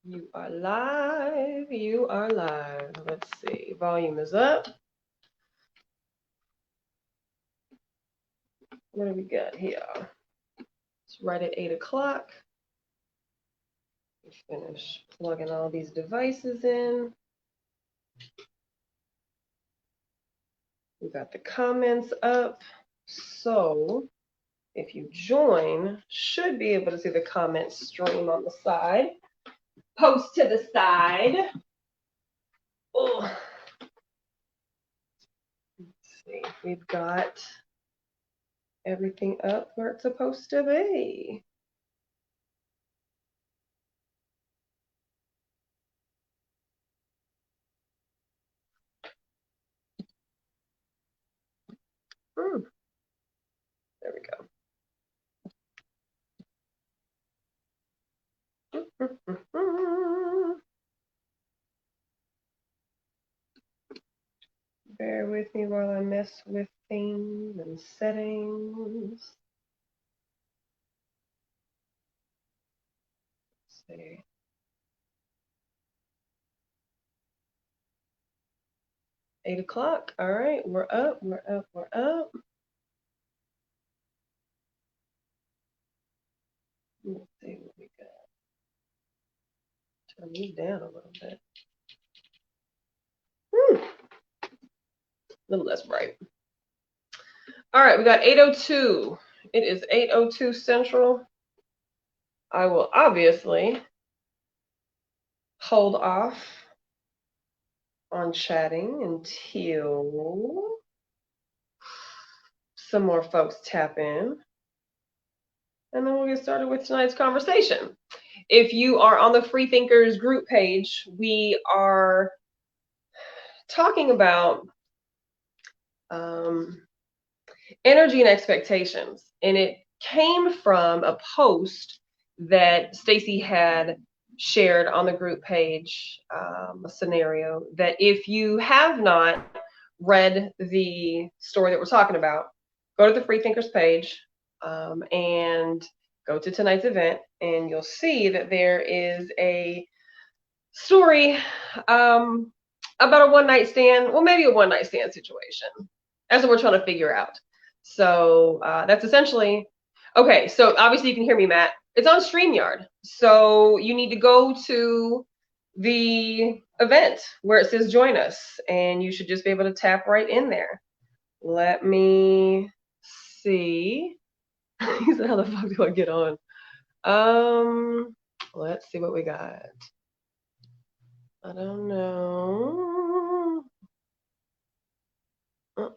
You are live. You are live. Let's see. Volume is up. What do we got here? It's right at 8 o'clock. We finish plugging all these devices in. We got the comments up. So if you join, should be able to see the comment stream on the side. Post to the side. Oh. Let's see. We've got everything up where it's supposed to be. There we go. Bear with me while I mess with themes and settings. Let's see. Eight o'clock. All right, we're up, we're up, we're up. Let's see what we got. Turn these down a little bit. A little less bright. All right, we got 8:02. It is 8:02 Central. I will obviously hold off on chatting until some more folks tap in. And then we'll get started with tonight's conversation. If you are on the Free Thinkers group page, we are talking about energy and expectations. And it came from a post that Stacy had shared on the group page, a scenario that if you have not read the story that we're talking about, go to the Free Thinkers page and go to tonight's event, and you'll see that there is a story about a one-night stand, well, maybe a one-night stand situation. That's what we're trying to figure out. So that's essentially, okay, so obviously you can hear me, Matt. It's on StreamYard. So you need to go to the event where it says join us, and you should just be able to tap right in there. Let me see. He said, how the fuck do I get on? Let's see what we got. I don't know. Can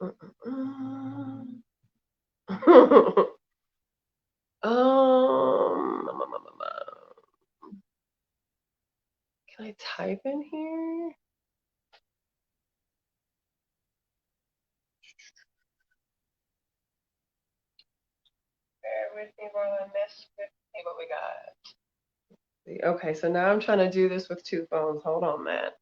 I type in here? Bear with me while I mess with see what we got. Okay, so now I'm trying to do this with two phones. Hold on, Matt.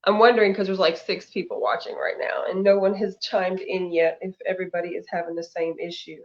I'm wondering because there's like 6 people watching right now, and no one has chimed in yet if everybody is having the same issue.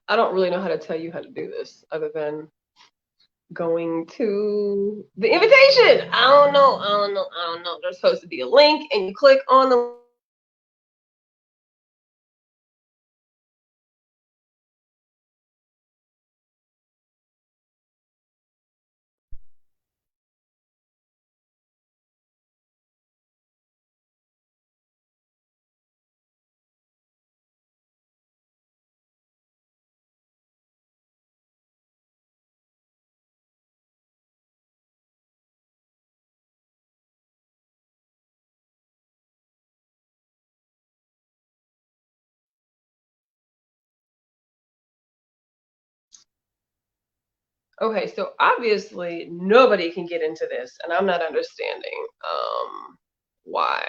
I don't really know how to tell you how to do this other than going to the invitation. I don't know. There's supposed to be a link, and you click on the Okay, so obviously nobody can get into this, and I'm not understanding why.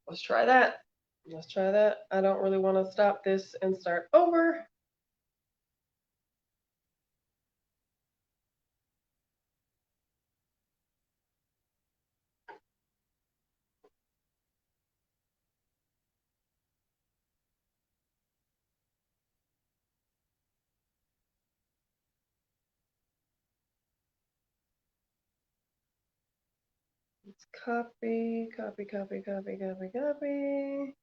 Let's try that. Let's try that. I don't really want to stop this and start over. Let's copy, copy, copy, copy, copy, copy.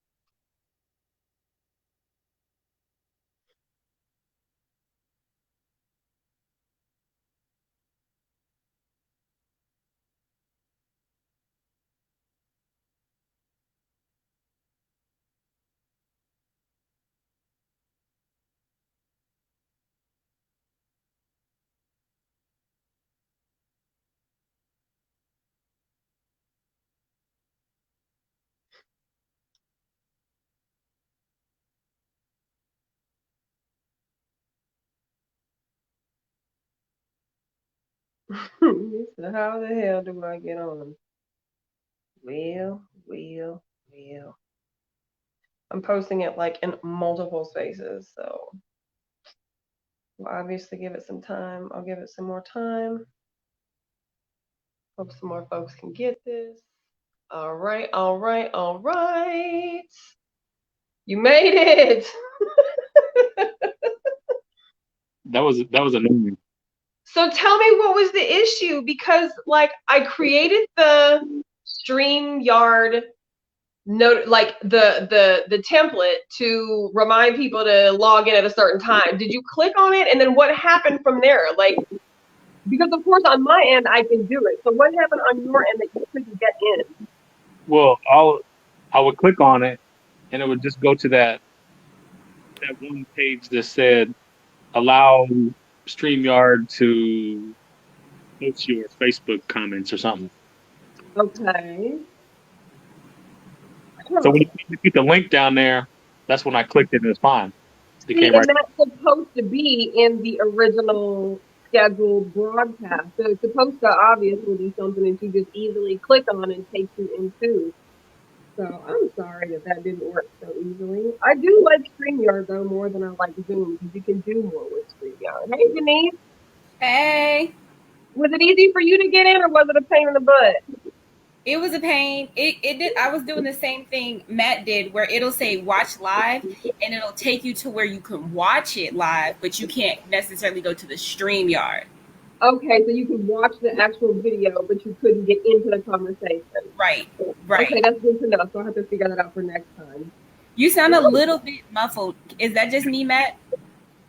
So how the hell do I get on? Well. I'm posting it like in multiple spaces, so we'll obviously give it some time. I'll give it some more time. Hope some more folks can get this. All right. You made it. That was annoying. So tell me what was the issue, because like I created the StreamYard note, like the template to remind people to log in at a certain time. Did you click on it, and then what happened from there? Like, because of course on my end I can do it. So what happened on your end that you couldn't get in? Well, I would click on it, and it would just go to that one page that said allow StreamYard to post your Facebook comments or something. Okay. So Huh. when you put the link down there, that's when I clicked it and it's fine. It See, came right. and that's supposed to be in the original scheduled broadcast. So it's supposed to obviously be something that you just easily click on and takes you into. So I'm sorry that that didn't work so easily. I do like StreamYard though more than I like Zoom, because you can do more with StreamYard. Hey Denise, Hey, was it easy for you to get in, or was it a pain in the butt? it was a pain. It did. I was doing the same thing Matt did, where it'll say watch live, and it'll take you to where you can watch it live, but you can't necessarily go to the stream yard. Okay, so you could watch the actual video, but you couldn't get into the conversation. Right, Okay, right. that's good to know. So I'll have to figure that out for next time. You sound a little bit muffled. Is that just me, Matt?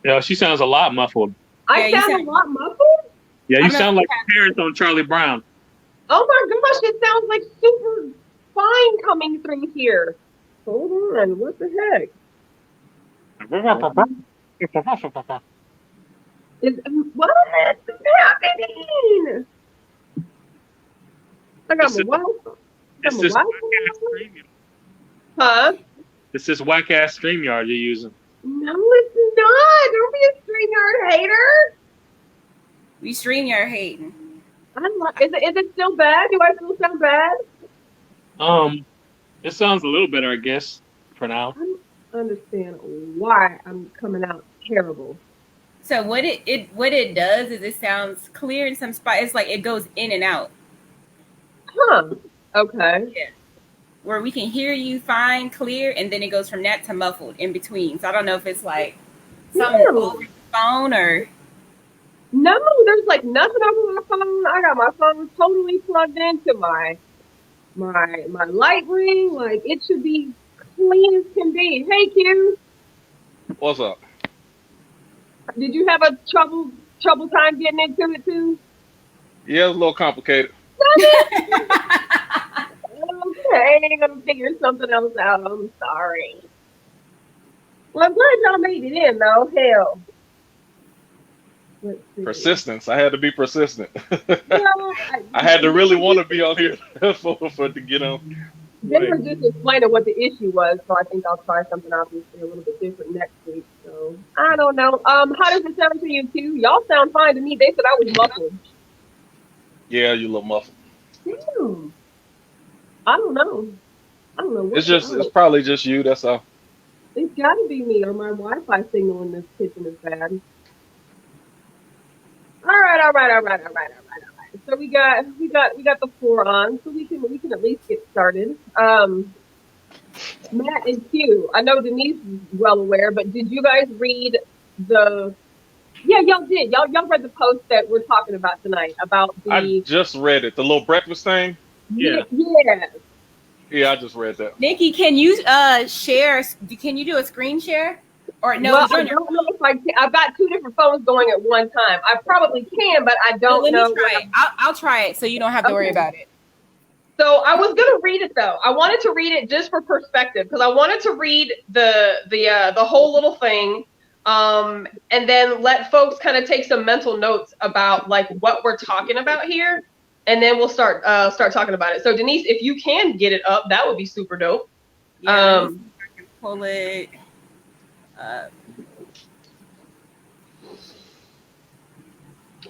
Yeah, she sounds a lot muffled. I Yeah, you sound a sound. lot muffled. Yeah, you I'm not. sound like your parents on Charlie Brown. Oh my gosh, it sounds like super fine coming through here. Hold on, what the heck? Is what is happening? I got It's my this, Wi-Fi. I got it's my this Wi-Fi whack ass on. StreamYard. Huh? It's this whack ass StreamYard you're using. No, it's not. Don't be a StreamYard hater. We StreamYard hating. Is it still bad? Do I still sound bad? It sounds a little better, I guess, for now. I don't understand why I'm coming out terrible. So what it does is it sounds clear in some spots. It's like it goes in and out. Huh. Okay. Yeah. Where we can hear you fine, clear, and then it goes from that to muffled in between. So I don't know if it's like something over the phone or. No, there's like nothing over my phone. I got my phone totally plugged into my light ring. Like it should be clean as can be. Hey Q. What's up? Did you have a trouble time getting into it too? Yeah, it's a little complicated. Okay, I'm figuring something else out. I'm sorry. Well, I'm glad y'all made it in though. Hell. Let's see. Persistence. I had to be persistent. Well, I had to really want to be on here for it to get on. They were just explaining what the issue was, so I think I'll try something obviously a little bit different next week. So I don't know. How does it sound to you two? Y'all sound fine to me. They said I was muffled. Yeah, you little muffled. Damn. I don't know. It's probably just you. That's all. It's got to be me, or my Wi-Fi signal in this kitchen is bad. All right. So we got the 4 on, so we can at least get started. Matt and Q. I know Denise is well aware, but did you guys read the? Yeah, y'all did. Y'all read the post that we're talking about tonight about the. I just read it. The little breakfast thing. Yeah. Yeah, I just read that. Nikki, can you share? Can you do a screen share? Or no? Well, I don't know if I can. I've got 2 different phones going at one time. I probably can, but I don't know. Let me try it. I'll try it so you don't have to worry about it. So I was gonna read it though. I wanted to read it just for perspective because I wanted to read the whole little thing, and then let folks kind of take some mental notes about like what we're talking about here, and then we'll start talking about it. So Denise, if you can get it up, that would be super dope. Yeah, I can pull it.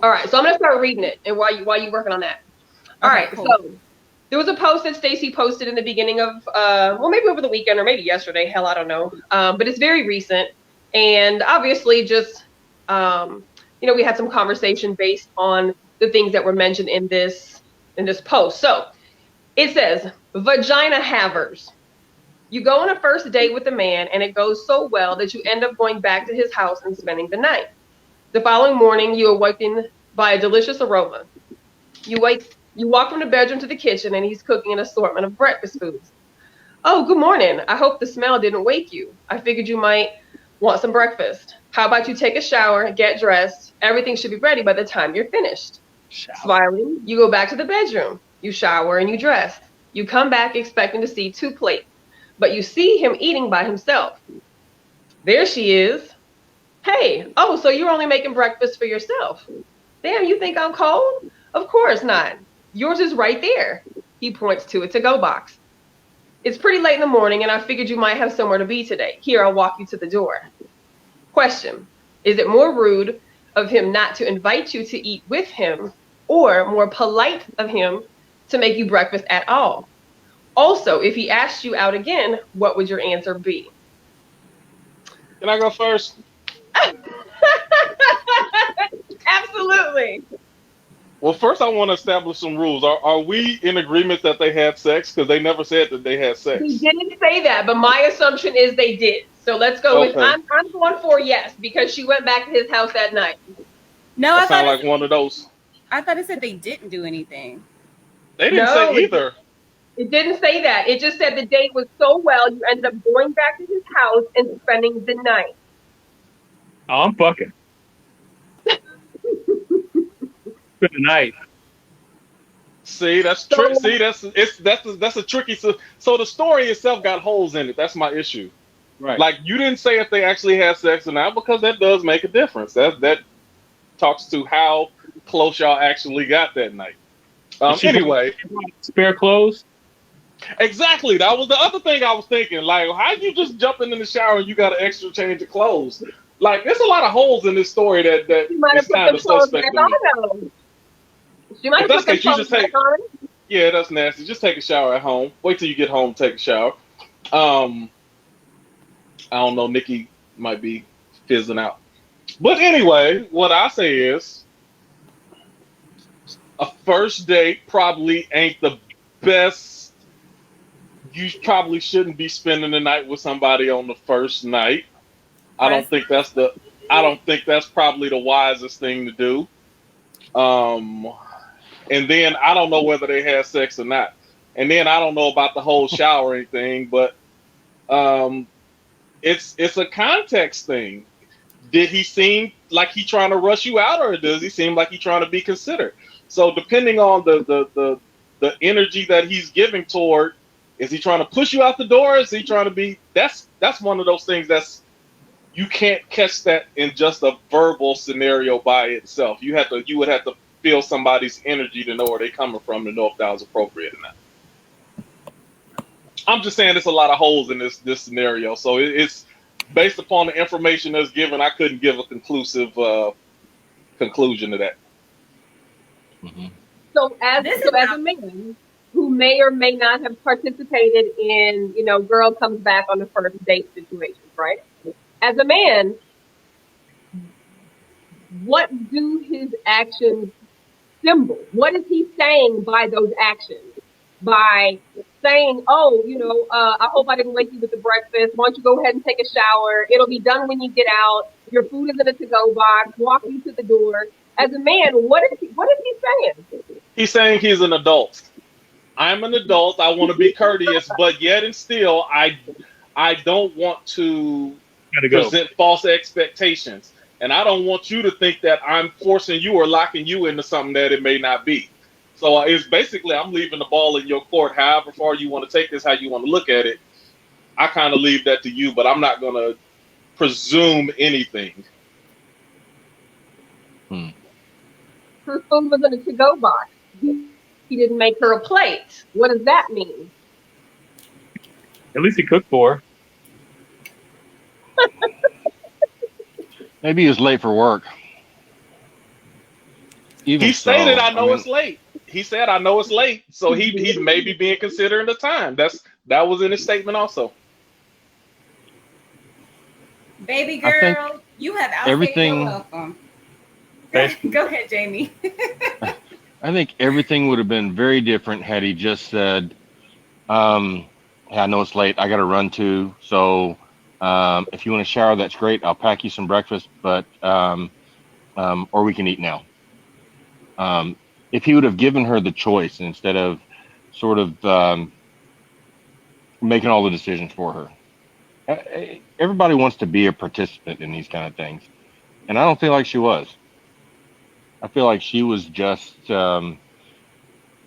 All right, so I'm gonna start reading it, and while you working on that. All right, cool. so there was a post that Stacy posted in the beginning of maybe over the weekend or maybe yesterday. Hell, I don't know. But it's very recent, and obviously just we had some conversation based on the things that were mentioned in this post. So it says, vagina havers. You go on a first date with a man and it goes so well that you end up going back to his house and spending the night. The following morning, you are awakened by a delicious aroma. You walk from the bedroom to the kitchen and he's cooking an assortment of breakfast foods. Oh, good morning. I hope the smell didn't wake you. I figured you might want some breakfast. How about you take a shower, get dressed? Everything should be ready by the time you're finished. Smiling, you go back to the bedroom. You shower and you dress. You come back expecting to see 2 plates. But you see him eating by himself. There she is. Hey, so you're only making breakfast for yourself. Damn, you think I'm cold? Of course not. Yours is right there. He points to a to-go box. It's pretty late in the morning and I figured you might have somewhere to be today. Here, I'll walk you to the door. Question, is it more rude of him not to invite you to eat with him or more polite of him to make you breakfast at all? Also, if he asked you out again, what would your answer be? Can I go first? Absolutely. Well, first I want to establish some rules. Are we in agreement that they had sex? Because they never said that they had sex. He didn't say that, but my assumption is they did. So let's go with, I'm going for yes, because she went back to his house that night. No, I sound like one of those. I thought it said they didn't do anything. They didn't say either. It didn't say that. It just said the date was so well, you ended up going back to his house and spending the night. Oh, I'm fucking. Spend the night. See, that's a tricky. So the story itself got holes in it. That's my issue. Right. Like you didn't say if they actually had sex or not, because that does make a difference. That talks to how close y'all actually got that night. Anyway, spare clothes. Exactly. That was the other thing I was thinking. Like, how you just jumping in the shower and you got an extra change of clothes? Like, there's a lot of holes in this story that She might have is put kind them of clothes suspect back to me. on though. She might If have that's put the them case, you clothes just back take. on. Yeah, that's nasty. Just take a shower at home. Wait till you get home, take a shower. Um, I don't know. Nikki might be fizzing out. But anyway, what I say is a first date probably ain't the best. You probably shouldn't be spending the night with somebody on the first night. I don't First think that's the. I don't think that's probably the wisest thing to do. Um, and then I don't know whether they had sex or not. And then I don't know about the whole showering thing, but um, it's a context thing. Did he seem like he trying to rush you out, or does he seem like he trying to be considerate? So depending on the energy that he's giving toward, is he trying to push you out the door? Is he trying to be? That's one of those things that's you can't catch that in just a verbal scenario by itself. You would have to feel somebody's energy to know where they're coming from to know if that was appropriate or not. I'm just saying there's a lot of holes in this scenario. So it's based upon the information that's given. I couldn't give a conclusive conclusion to that. Mm-hmm. So as This so is as not a man who may or may not have participated in, girl comes back on the first date situations, right? As a man, what do his actions symbol? What is he saying by those actions? By saying, oh, I hope I didn't wake you with the breakfast. Why don't you go ahead and take a shower? It'll be done when you get out. Your food is in a to-go box. Walk you to the door. As a man, what is he saying? He's saying he's an adult. I'm an adult. I want to be courteous, but yet and still, I don't want to Gotta go. present false expectations. And I don't want you to think that I'm forcing you or locking you into something that it may not be. So it's basically I'm leaving the ball in your court. However far you want to take this, how you want to look at it, I kind of leave that to you. But I'm not going to presume anything. Her food was in a to-go box. He didn't make her a plate. What does that mean? At least he cooked for her. Maybe he was late for work. Even He stated, so, "I I know mean, it's late." He said, "I know it's late," so he's maybe being considering the time. That was in his statement also. baby I think girl. You have outstayed your everything. welcome. Okay. Go ahead, Jamie. I think everything would have been very different had he just said, "Hey, I know it's late. I got to run too. So, if you want to shower, that's great. I'll pack you some breakfast, but or we can eat now." If he would have given her the choice instead of sort of making all the decisions for her. Everybody wants to be a participant in these kind of things, and I don't feel like she was. I feel like she was just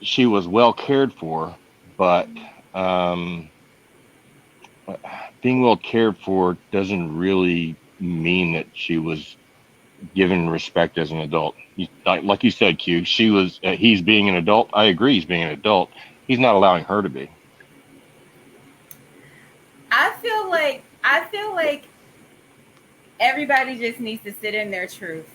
she was well cared for, but being well cared for doesn't really mean that she was given respect as an adult. Like you said, Q, she was. He's being an adult. I agree, he's being an adult. He's not allowing her to be. I feel like everybody just needs to sit in their truth.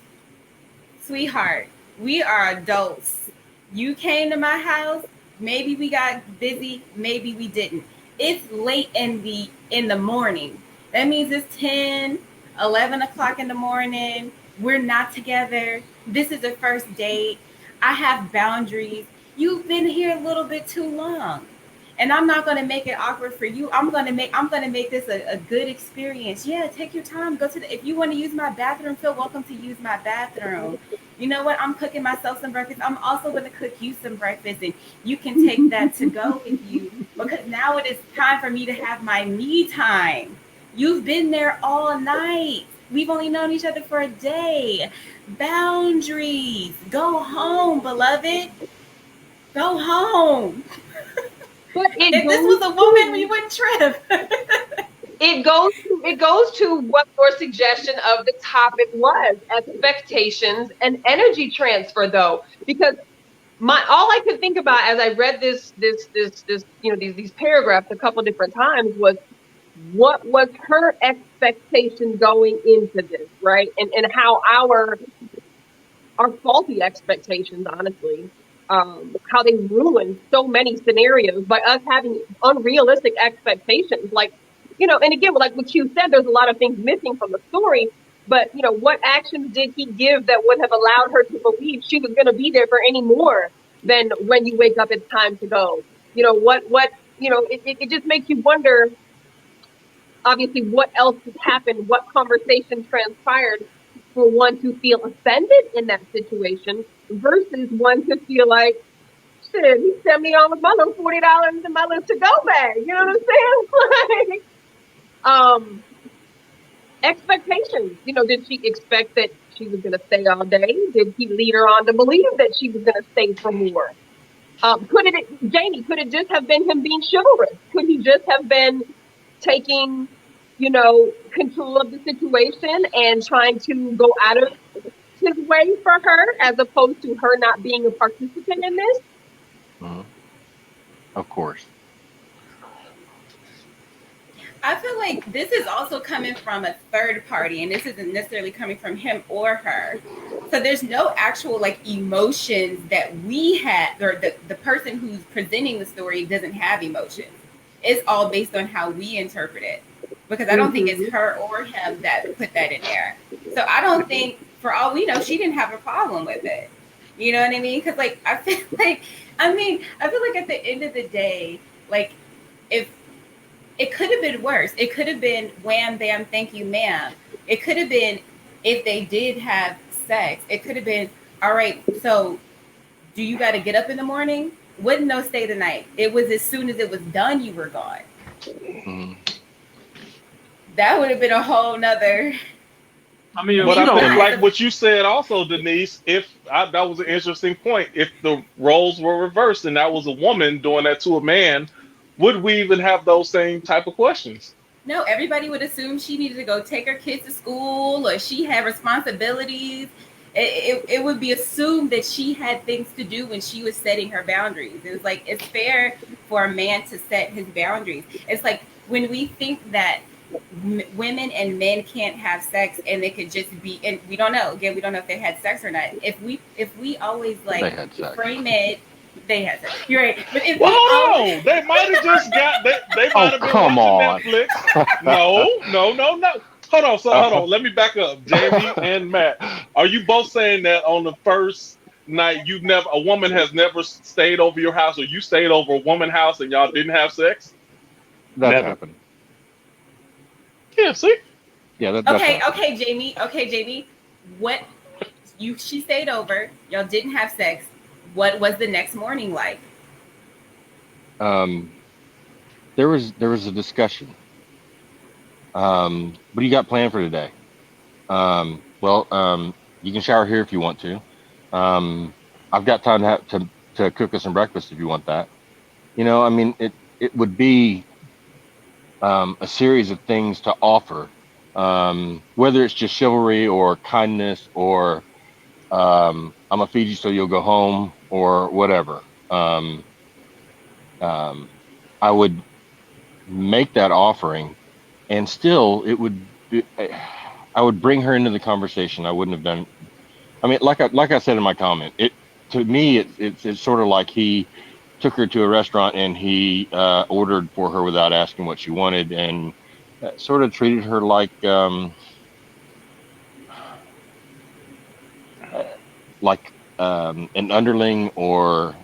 Sweetheart, we are adults. You came to my house. Maybe we got busy. Maybe we didn't. It's late in the morning. That means it's 10, 11 o'clock in the morning. We're not together. This is the first date. I have boundaries. You've been here a little bit too long. And I'm not gonna make it awkward for you. I'm gonna make this a good experience. Yeah, take your time. Go to the if you want to use my bathroom, feel welcome to use my bathroom. You know what? I'm cooking myself some breakfast. I'm also gonna cook you some breakfast, and you can take that to go with you because now it is time for me to have my me time. You've been there all night. We've only known each other for a day. Boundaries. Go home, beloved. Go home. But If this was a woman, we wouldn't trip. it goes to what your suggestion of the topic was: expectations and energy transfer, though, because all I could think about as I read this these paragraphs a couple different times was what was her expectation going into this, right? And how our faulty expectations, honestly, how they ruin so many scenarios by us having unrealistic expectations. Like, and again, like what you said, there's a lot of things missing from the story. But what actions did he give that would have allowed her to believe she was going to be there for any more than when you wake up, it's time to go? What it just makes you wonder, obviously, what else has happened, what conversation transpired for one to feel offended in that situation versus one to feel like, shit, he sent me on with my little $40 in my little to go bag. You know what I'm saying? like, expectations. Did she expect that she was going to stay all day? Did he lead her on to believe that she was going to stay for more? Jamie, could it just have been him being chivalrous? Could he just have been taking, control of the situation and trying to go out of his way for her as opposed to her not being a participant in this? Mm-hmm. Of course. I feel like this is also coming from a third party, and this isn't necessarily coming from him or her. So there's no actual like emotions that we had, or the person who's presenting the story doesn't have emotions. It's all based on how we interpret it. Because I don't think it's her or him that put that in there. So I don't think, for all we know, she didn't have a problem with it. You know what I mean? Because like I feel like at the end of the day, like if it could have been worse. It could have been wham, bam, thank you, ma'am. It could have been if they did have sex. It could have been, all right, so do you got to get up in the morning? Wouldn't no stay the night. It was as soon as it was done, you were gone. Mm-hmm. That would have been a whole nother. I mean, but I think, like what you said also, Denise, that was an interesting point. If the roles were reversed and that was a woman doing that to a man, would we even have those same type of questions? No, everybody would assume she needed to go take her kids to school or she had responsibilities. It would be assumed that she had things to do when she was setting her boundaries. It was like, it's fair for a man to set his boundaries. It's like when we think that women and men can't have sex and they could just be, and we don't know, again, we don't know if they had sex or not. If we always like frame it, they had sex. You're right. But if no, they might have just got they might have been watching Netflix. No. Hold on. Let me back up. Jamie and Matt, are you both saying that on the first night a woman has never stayed over your house, or you stayed over a woman's house and y'all didn't have sex? That's happened. Yeah, see? Yeah, okay, Jamie. She stayed over, y'all didn't have sex. What was the next morning like? There was a discussion. What do you got planned for today? You can shower here if you want to. I've got time to cook us some breakfast if you want that. I mean, it would be a series of things to offer, whether it's just chivalry or kindness or I'm gonna feed you so you'll go home or whatever. I would make that offering, and still I would bring her into the conversation. I wouldn't have done. I mean, like I said in my comment, to me it's sort of like he took her to a restaurant and he ordered for her without asking what she wanted, and sort of treated her like an underling or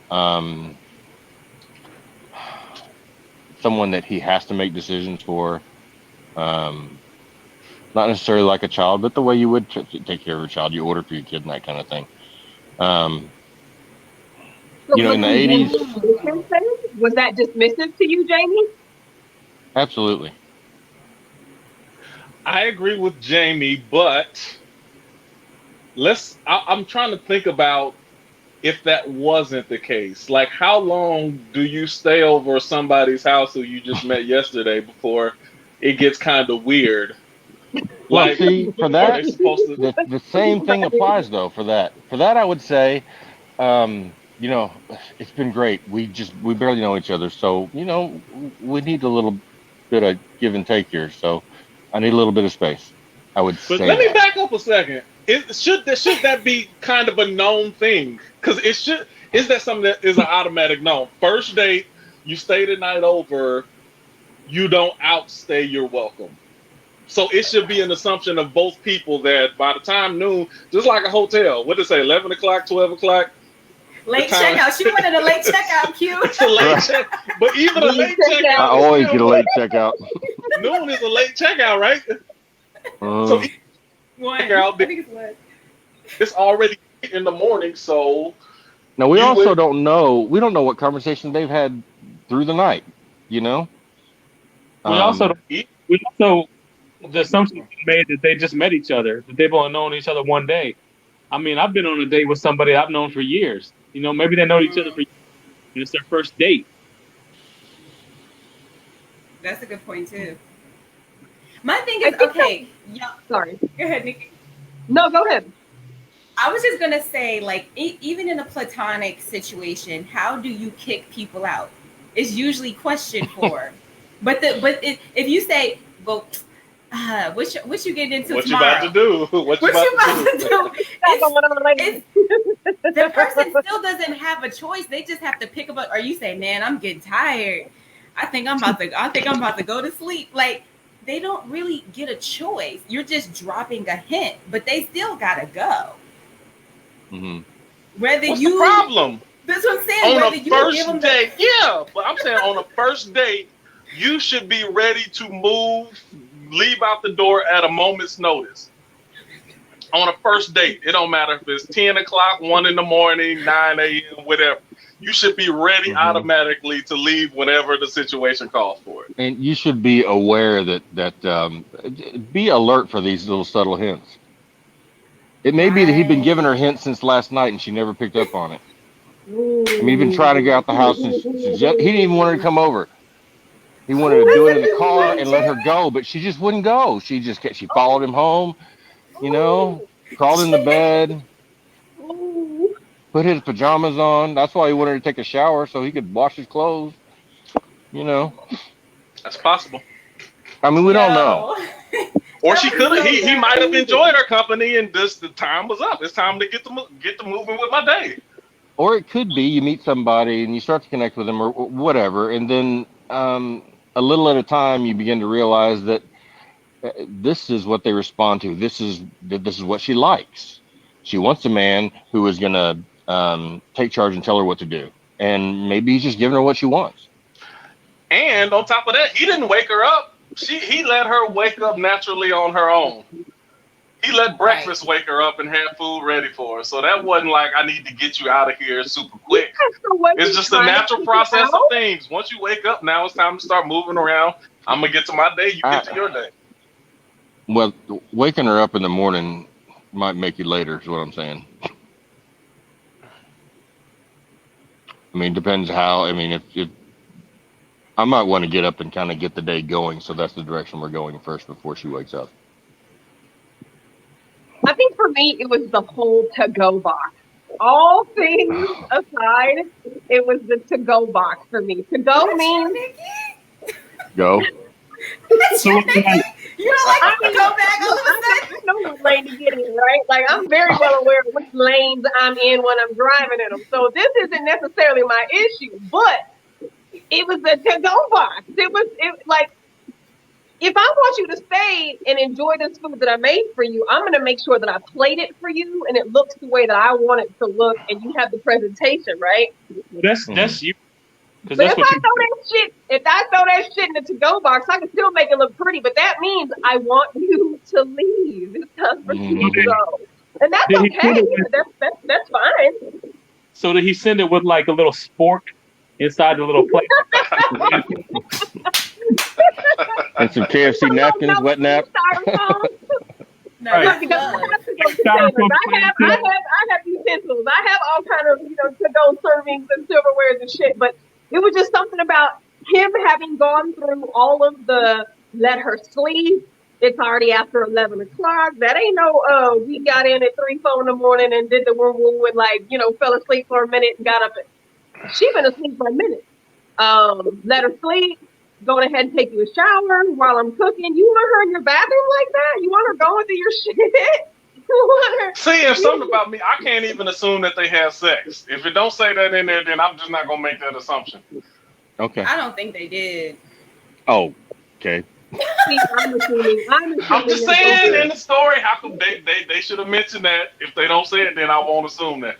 someone that he has to make decisions for. Not necessarily like a child, but the way you would take care of a child. You order for your kid and that kind of thing. In the 80s. Was that dismissive to you, Jamie? Absolutely. I agree with Jamie, but I'm trying to think about if that wasn't the case. Like, how long do you stay over somebody's house who you just met yesterday before it gets kind of weird? Well, see, for that, the same thing applies, though, for that. For that, I would say, it's been great. We barely know each other. So, we need a little bit of give and take here. So I need a little bit of space. I would But say Let me that. back up a second. Should that be kind of a known thing? Because is that something that is an automatic known? First date, you stay the night over, you don't outstay your welcome. So it should be an assumption of both people that by the time noon, just like a hotel, what did it say, 11 o'clock, 12 o'clock? Late The time- checkout. She wanted a late checkout queue. It's a late check. But even a late I checkout, always is get a still- late checkout. noon is a late checkout, right? So Uh, One. Check out I think it's one. it's already in the morning, so now we You also would- don't know. We don't know what conversation they've had through the night. You know. we also the assumption is made that they just met each other, that they've only known each other one day. I mean, I've been on a date with somebody I've known for years. You know, maybe they know each other for years, and it's their first date. That's a good point too. My thing is, okay, yeah. Sorry. Go ahead, Nikki. No, go ahead. I was just gonna say, like, even in a platonic situation, how do you kick people out? It's usually questioned for. If you say, "Well, what you getting into what you tomorrow?" about to do? What you What you about to do? about to do? That's going on later. The person still doesn't have a choice. They just have to pick up. Or you say, "Man, I'm getting tired. I think I'm about to go to sleep." Like, they don't really get a choice. You're just dropping a hint, but they still gotta go. mhm. Whether What's you the problem? That's what I'm saying. On Whether a you give first them date, yeah. But I'm saying on a first date, you should be ready to leave out the door at a moment's notice. On a first date, it don't matter if it's 10 o'clock, 1 in the morning, 9 a.m., whatever. You should be ready Mhm. automatically to leave whenever the situation calls for it. And you should be aware that be alert for these little subtle hints. It may be that he'd been giving her hints since last night and she never picked up on it. I mean, he'd been trying to get out the house since he didn't even want her to come over. He wanted to do it in the car and let her go, but she just wouldn't go. She followed him home, you know, crawled in the bed, put his pajamas on. That's why he wanted to take a shower so he could wash his clothes, you know. That's possible. I mean, we don't know. Or she could have. He might have enjoyed her company, and the time was up. It's time to get to moving with my day. Or it could be you meet somebody and you start to connect with them or whatever, and then a little at a time you begin to realize that this is what they respond to. This is what she likes. She wants a man who is going to take charge and tell her what to do, and maybe he's just giving her what she wants. And on top of that, he didn't wake her up. He let her wake up naturally on her own. He let breakfast wake her up and have food ready for her. So that wasn't like, I need to get you out of here super quick. It's just a natural process of things. Once you wake up, now it's time to start moving around. I'm going to get to my day. You get to your day. Well, waking her up in the morning might make you later, is what I'm saying. I mean, depends how. I mean, if I might want to get up and kind of get the day going, so that's the direction we're going first before she wakes up. I think for me, it was the whole to-go box. All things aside, it was the to-go box for me. To-go means... Go. So what can I- You don't like to go back all of a sudden? I know what lane to get in, right? Like, I'm very well aware of which lanes I'm in when I'm driving in them. So this isn't necessarily my issue, but it was the to-go box. Like, if I want you to stay and enjoy this food that I made for you, I'm going to make sure that I plate it for you and it looks the way that I want it to look and you have the presentation, right? Well, that's you. Because But that's what if I throw that shit in the to-go box, I can still make it look pretty. But that means I want you to leave. It's time for you to go, and that's Did he okay. put it That's fine. So did he send it with like a little spork inside the little plate? And some KFC napkins, wet nap. No, Right. that's Because love. I have utensils. I have all kind of to-go servings and silverwares and shit. But it was just something about him having gone through all of the let her sleep. It's already after 11 o'clock. That ain't no, we got in at 3, 4 in the morning and did the woo-woo and fell asleep for a minute and got up. She been asleep for a minute. Let her sleep. going ahead and take you a shower while I'm cooking. You want her in your bathroom like that? You want her going through your shit? You want her? See, if something about me, I can't even assume that they have sex. If it don't say that in there, then I'm just not gonna make that assumption. Okay. I don't think they did. Oh, okay. See, I'm assuming I'm just that saying they in the story, how come they should have mentioned that? If they don't say it, then I won't assume that.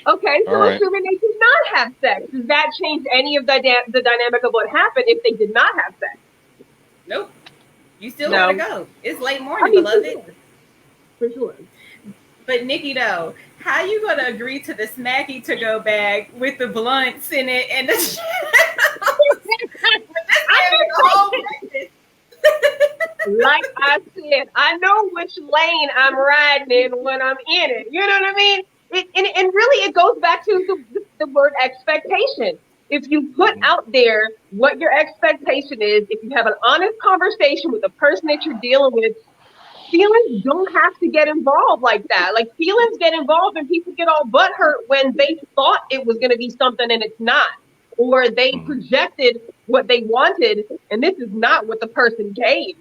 Okay, so All right. assuming they did not have sex, does that change any of the dynamic of what happened if they did not have sex? Nope. You still No. gotta go. It's late I morning, mean, beloved. for sure. But Nikki, though, how you gonna agree to the smacky to go bag with the blunts in it and the Like I said, I know which lane I'm riding in when I'm in it. You know what I mean? And really, it goes back to the word expectation. If you put out there what your expectation is, if you have an honest conversation with the person that you're dealing with, feelings don't have to get involved like that. Like feelings get involved and people get all butthurt when they thought it was going to be something and it's not. Or they projected what they wanted and this is not what the person gave.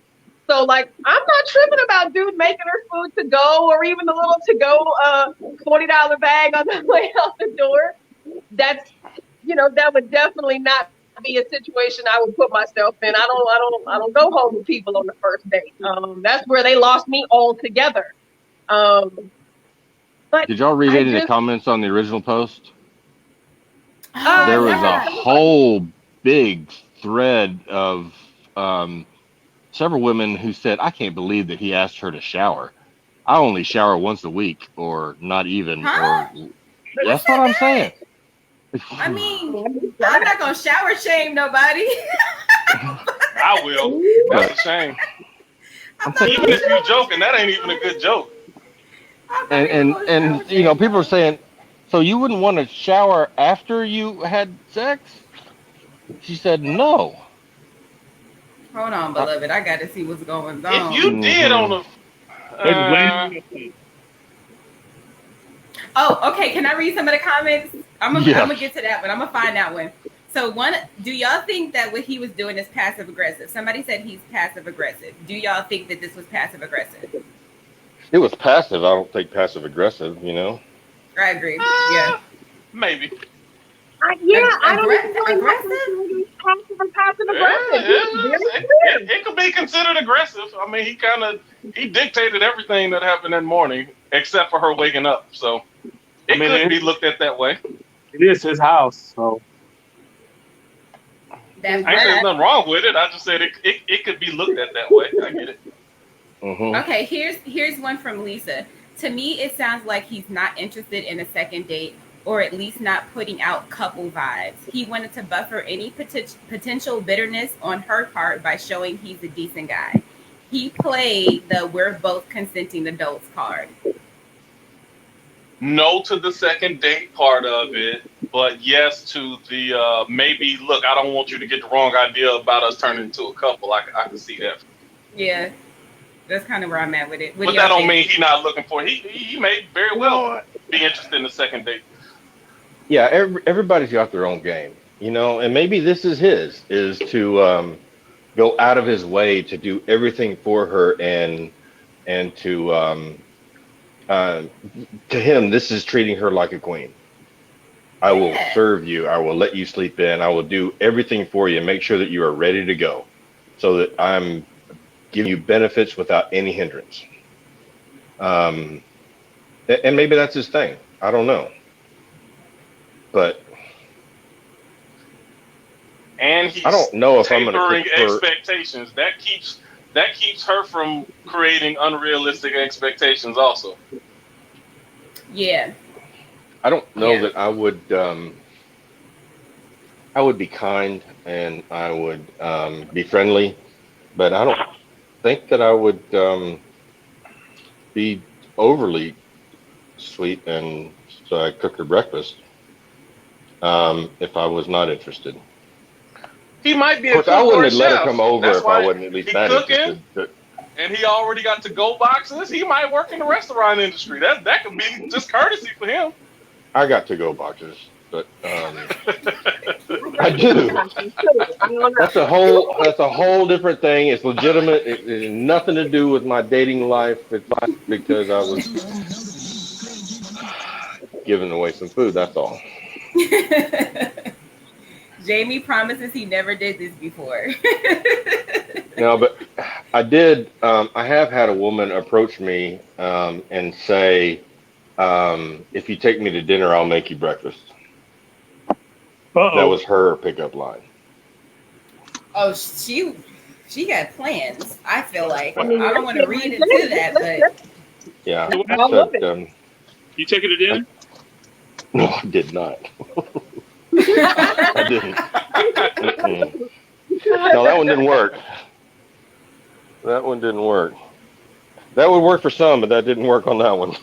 So like, I'm not tripping about dude making her food to go or even the little to go $40 bag on the way out the door. That's, that would definitely not be a situation I would put myself in. I don't go home with people on the first date. That's where they lost me altogether. But Did y'all read any of the comments on the original post? There was yeah. a whole big thread of several women who said, "I can't believe that he asked her to shower. I only shower once a week, or not even." Huh? Or that's what I'm saying. I mean, I'm not gonna shower shame nobody. I will. That's a shame. Even if you're joking, that ain't even a good joke. And people are saying, so you wouldn't want to shower after you had sex? She said no. Hold on, beloved. I got to see what's going on. If you did on the Oh, okay. Can I read some of the comments? I'm gonna get to that one. I'm gonna find that one. So do y'all think that what he was doing is passive aggressive? Somebody said he's passive aggressive. Do y'all think that this was passive aggressive? It was passive. I don't think passive aggressive. I agree. Yeah. Maybe. I don't know. Aggressive? Passive aggressive. It could be considered aggressive. I mean, he dictated everything that happened that morning, except for her waking up. So it could be looked at that way. It is his house, so. I ain't saying nothing wrong with it. I just said it could be looked at that way. I get it. Mm-hmm. Okay, here's one from Lisa. To me, it sounds like he's not interested in a second date, or at least not putting out couple vibes. He wanted to buffer any potential bitterness on her part by showing he's a decent guy. He played the "we're both consenting adults" card. No to the second date part of it, but yes to the maybe, look, I don't want you to get the wrong idea about us turning into a couple. I can see that. Yeah, that's kind of where I'm at with it. But that don't mean he's not looking for it. He may very well be interested in the second date. Yeah, everybody's got their own game, and maybe this is to go out of his way to do everything for her, and to him, this is treating her like a queen. I will serve you. I will let you sleep in. I will do everything for you. Make sure that you are ready to go, so that I'm giving you benefits without any hindrance. And maybe that's his thing. I don't know. But and I don't know if I'm going to to expectations. That keeps her from creating unrealistic expectations. Also, yeah. I don't know that I would. I would be kind and I would be friendly, but I don't think that I would be overly sweet and so I cook her breakfast. If I was not interested. He might be of course, I wouldn't have let her come over if I wasn't at least that interested. And he already got to-go boxes. He might work in the restaurant industry. That could be just courtesy for him. I got to-go boxes, but I do. I don't know. That's a whole different thing. It's legitimate. It has nothing to do with my dating life. It's because I was giving away some food. That's all. Jamie promises he never did this before. No, but I did. I have had a woman approach me and say, "If you take me to dinner, I'll make you breakfast." That Uh-oh. was her pickup line. Oh, she got plans. I feel like I mean, I don't want to read into that, but Yeah. I I love said, You take it to dinner? no, I did not. I didn't. Mm-mm. No, that one didn't work. That one didn't work. That would work for some, but that didn't work on that one.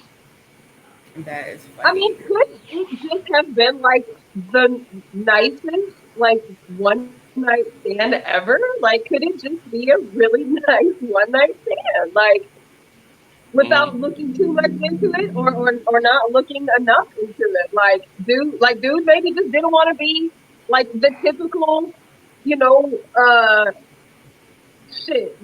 that is I funny. mean, could it just have been like the nicest, like one night stand ever? Like, could it just be a really nice one night stand? Like, without looking too much into it, or not looking enough into it. Dude maybe just didn't want to be like the typical, you know, shit,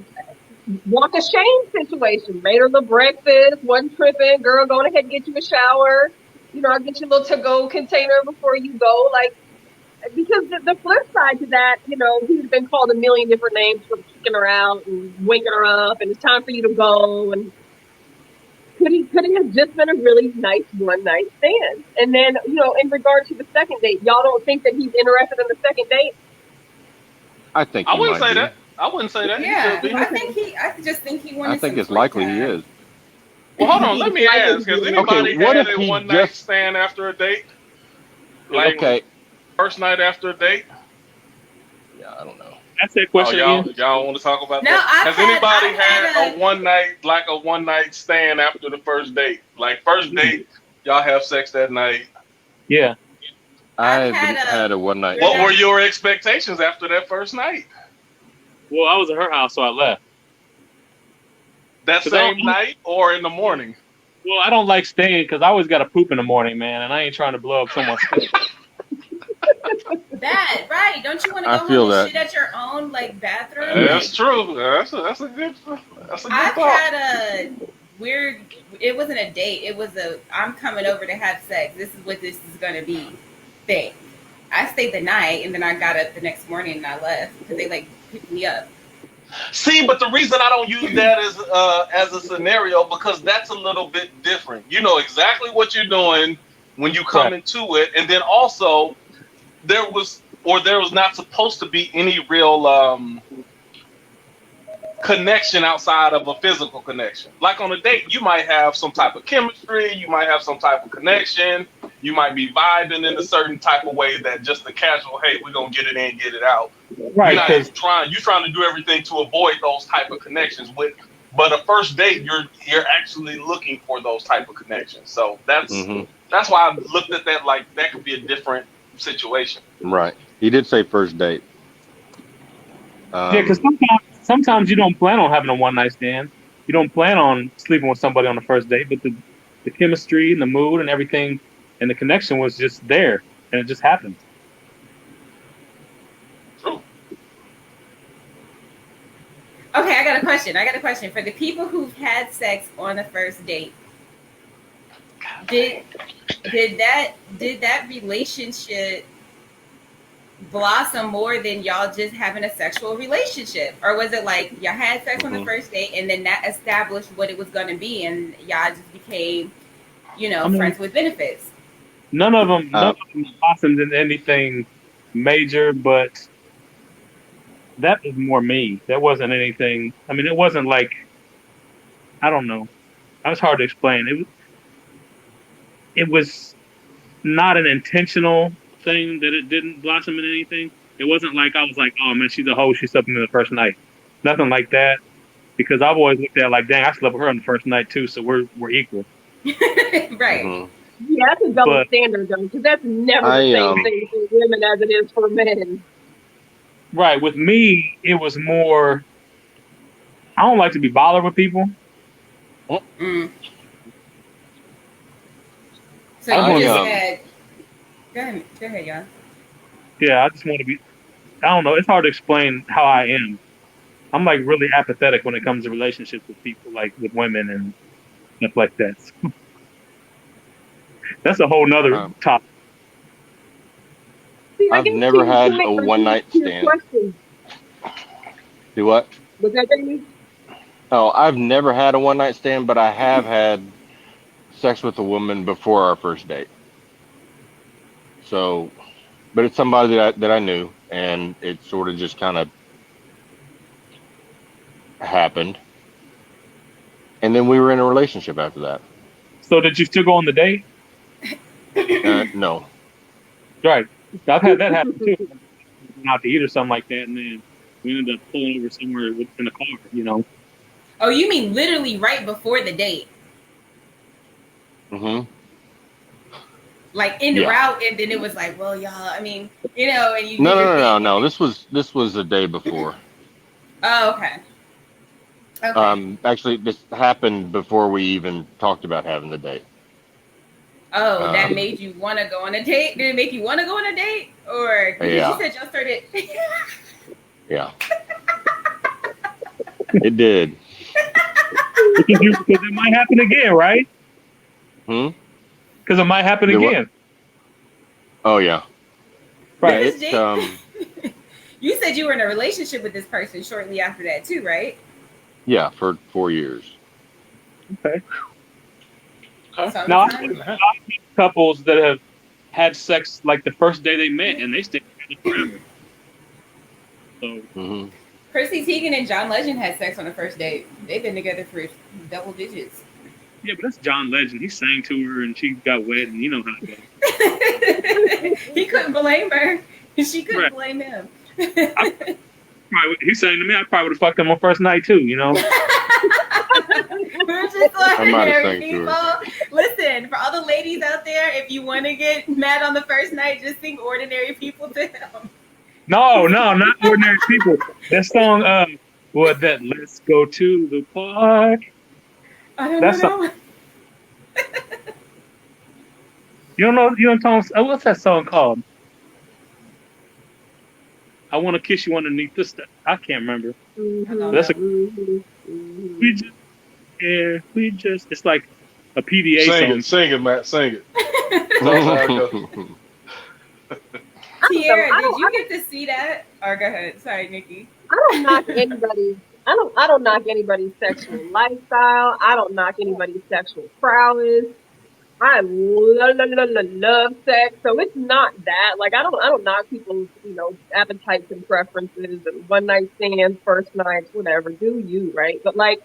walk of shame situation. Made her the breakfast, wasn't tripping. Girl, go ahead and get you a shower. You know, I'll get you a little to-go container before you go. Like, because the flip side to that, you know, he's been called a million different names for kicking her out and waking her up, and it's time for you to go. And could he have just been a really nice one night stand? And then, you know, in regard to the second date, y'all don't think that he's interested in the second date? I think I he wouldn't might say be. that. I wouldn't say that. Yeah, He could be. I just think he wanted I think some it's free likely he time. is. Well, hold on. Let me ask: has anybody Okay, what had if a he one night just stand after a date? Like okay? first night after a date? Yeah, I don't know. Ask that Oh, question y'all again. want to talk about No, that? Has anybody I've had had a one night stand after the first date? Like first date, y'all have sex that night. Yeah. I've I've had had a one night Where What were stand. your expectations after that first night? Well, I was at her house, so I left. That 'Cause I same don't, night or in the morning? well, I don't like staying because I always got to poop in the morning, man, and I ain't trying to blow up someone's sleep. that, right? Don't you want to I go feel home and that. shit at your own like bathroom? That's true. That's a good I've thought. had a weird. It wasn't a date. It was a I'm coming over to have sex. This is what this is gonna be thing. I stayed the night and then I got up the next morning and I left because they like picked me up. See, but the reason I don't use that as a scenario because that's a little bit different. You know exactly what you're doing when you come Right. into it, and then also there was not supposed to be any real connection outside of a physical connection. Like on a date, you might have some type of chemistry, you might have some type of connection, you might be vibing in a certain type of way that just the casual, hey, we're gonna get it in, get it out. Right, You're not because trying to do everything to avoid those type of connections but a first date you're actually looking for those type of connections. So that's why I looked at that like that could be a different situation. Right. He did say first date. yeah, because sometimes you don't plan on having a one night stand. You don't plan on sleeping with somebody on the first date, but the chemistry and the mood and everything and the connection was just there, and it just happened. True. Okay, I got a question for the people who've had sex on the first date. Did that relationship blossom more than y'all just having a sexual relationship, or was it like y'all had sex on the first date and then that established what it was going to be and y'all just became, friends with benefits? None of them blossomed into anything major, but that was more me. That wasn't anything. I mean, it wasn't like, I don't know. That was hard to explain. It was not an intentional thing that it didn't blossom into anything. It wasn't like I was like, oh man, she's a hoe. She slept with me the first night. Nothing like that. Because I've always looked at it like, dang, I slept with her on the first night too, so we're equal. Right. Yeah, that's a double But standard though, because that's never the same thing for women as it is for men. right, with me, it was more. I don't like to be bothered with people. Mm. So I you want just to. had. Go ahead, y'all. Yeah, I just want to be. I don't know. It's hard to explain how I am. I'm like really apathetic when it comes to relationships with people, like with women and stuff like that. So that's a whole nother Um, topic. See, I I've guess to never your had point, a or one to night your stand. question, Do what? was that Jamie? Oh, I've never had a one night stand, but I have had sex with a woman before our first date. So, but it's somebody that I knew, and it sort of just kind of happened, and then we were in a relationship after that. So did you still go on the date? No. Right. I've had that happen too. Went out to eat or something like that, and then we ended up pulling over somewhere in the car. Oh, you mean literally right before the date, Hmm. like en Yeah. route, and then it was like, well, y'all. I mean, and you No, did no, your no, thing. no, no. This was the day before. Oh, okay. Okay. Actually, this happened before we even talked about having the date. Oh, that Um, made you want to go on a date? Did it make you want to go on a date? Or because you yeah, said y'all started. yeah, it did. Because it might happen again, right? Hmm. Because it might happen Do what? again, Oh yeah, yeah. right? Because It Jake, you said you were in a relationship with this person shortly after that too, right? yeah, for 4 years. Okay. Now I've Sometimes. met couples that have had sex like the first day they met, and they stay together forever. So Hmm. Chrissy Teigen and John Legend had sex on the first date. They've been together for double digits. yeah, but that's John Legend. He sang to her, and she got wet, and you know how it goes. He couldn't blame her. She couldn't Right. blame him. He sang to me. I probably would have fucked him on first night too. We're just I might have ordinary sang to people. her. Listen, for all the ladies out there, if you want to get mad on the first night, just sing ordinary people to him. No, not ordinary people. That song, what that? Let's go to the park. I don't know That's that one. you don't know. You don't know. What's that song called? I want to kiss you underneath the stuff. I can't remember. I don't That's know. a we just yeah, we just. It's like a PDA song. Sing it, Matt, sing it. Tell us how it goes. Tiara, I did don't, you get to see that? Or go ahead. Sorry, Nikki. I don't knock anybody. I don't knock anybody's sexual lifestyle. I don't knock anybody's sexual prowess. I love sex, so it's not that. Like I don't knock people's appetites and preferences and one night stands, first nights, whatever. Do you right? But like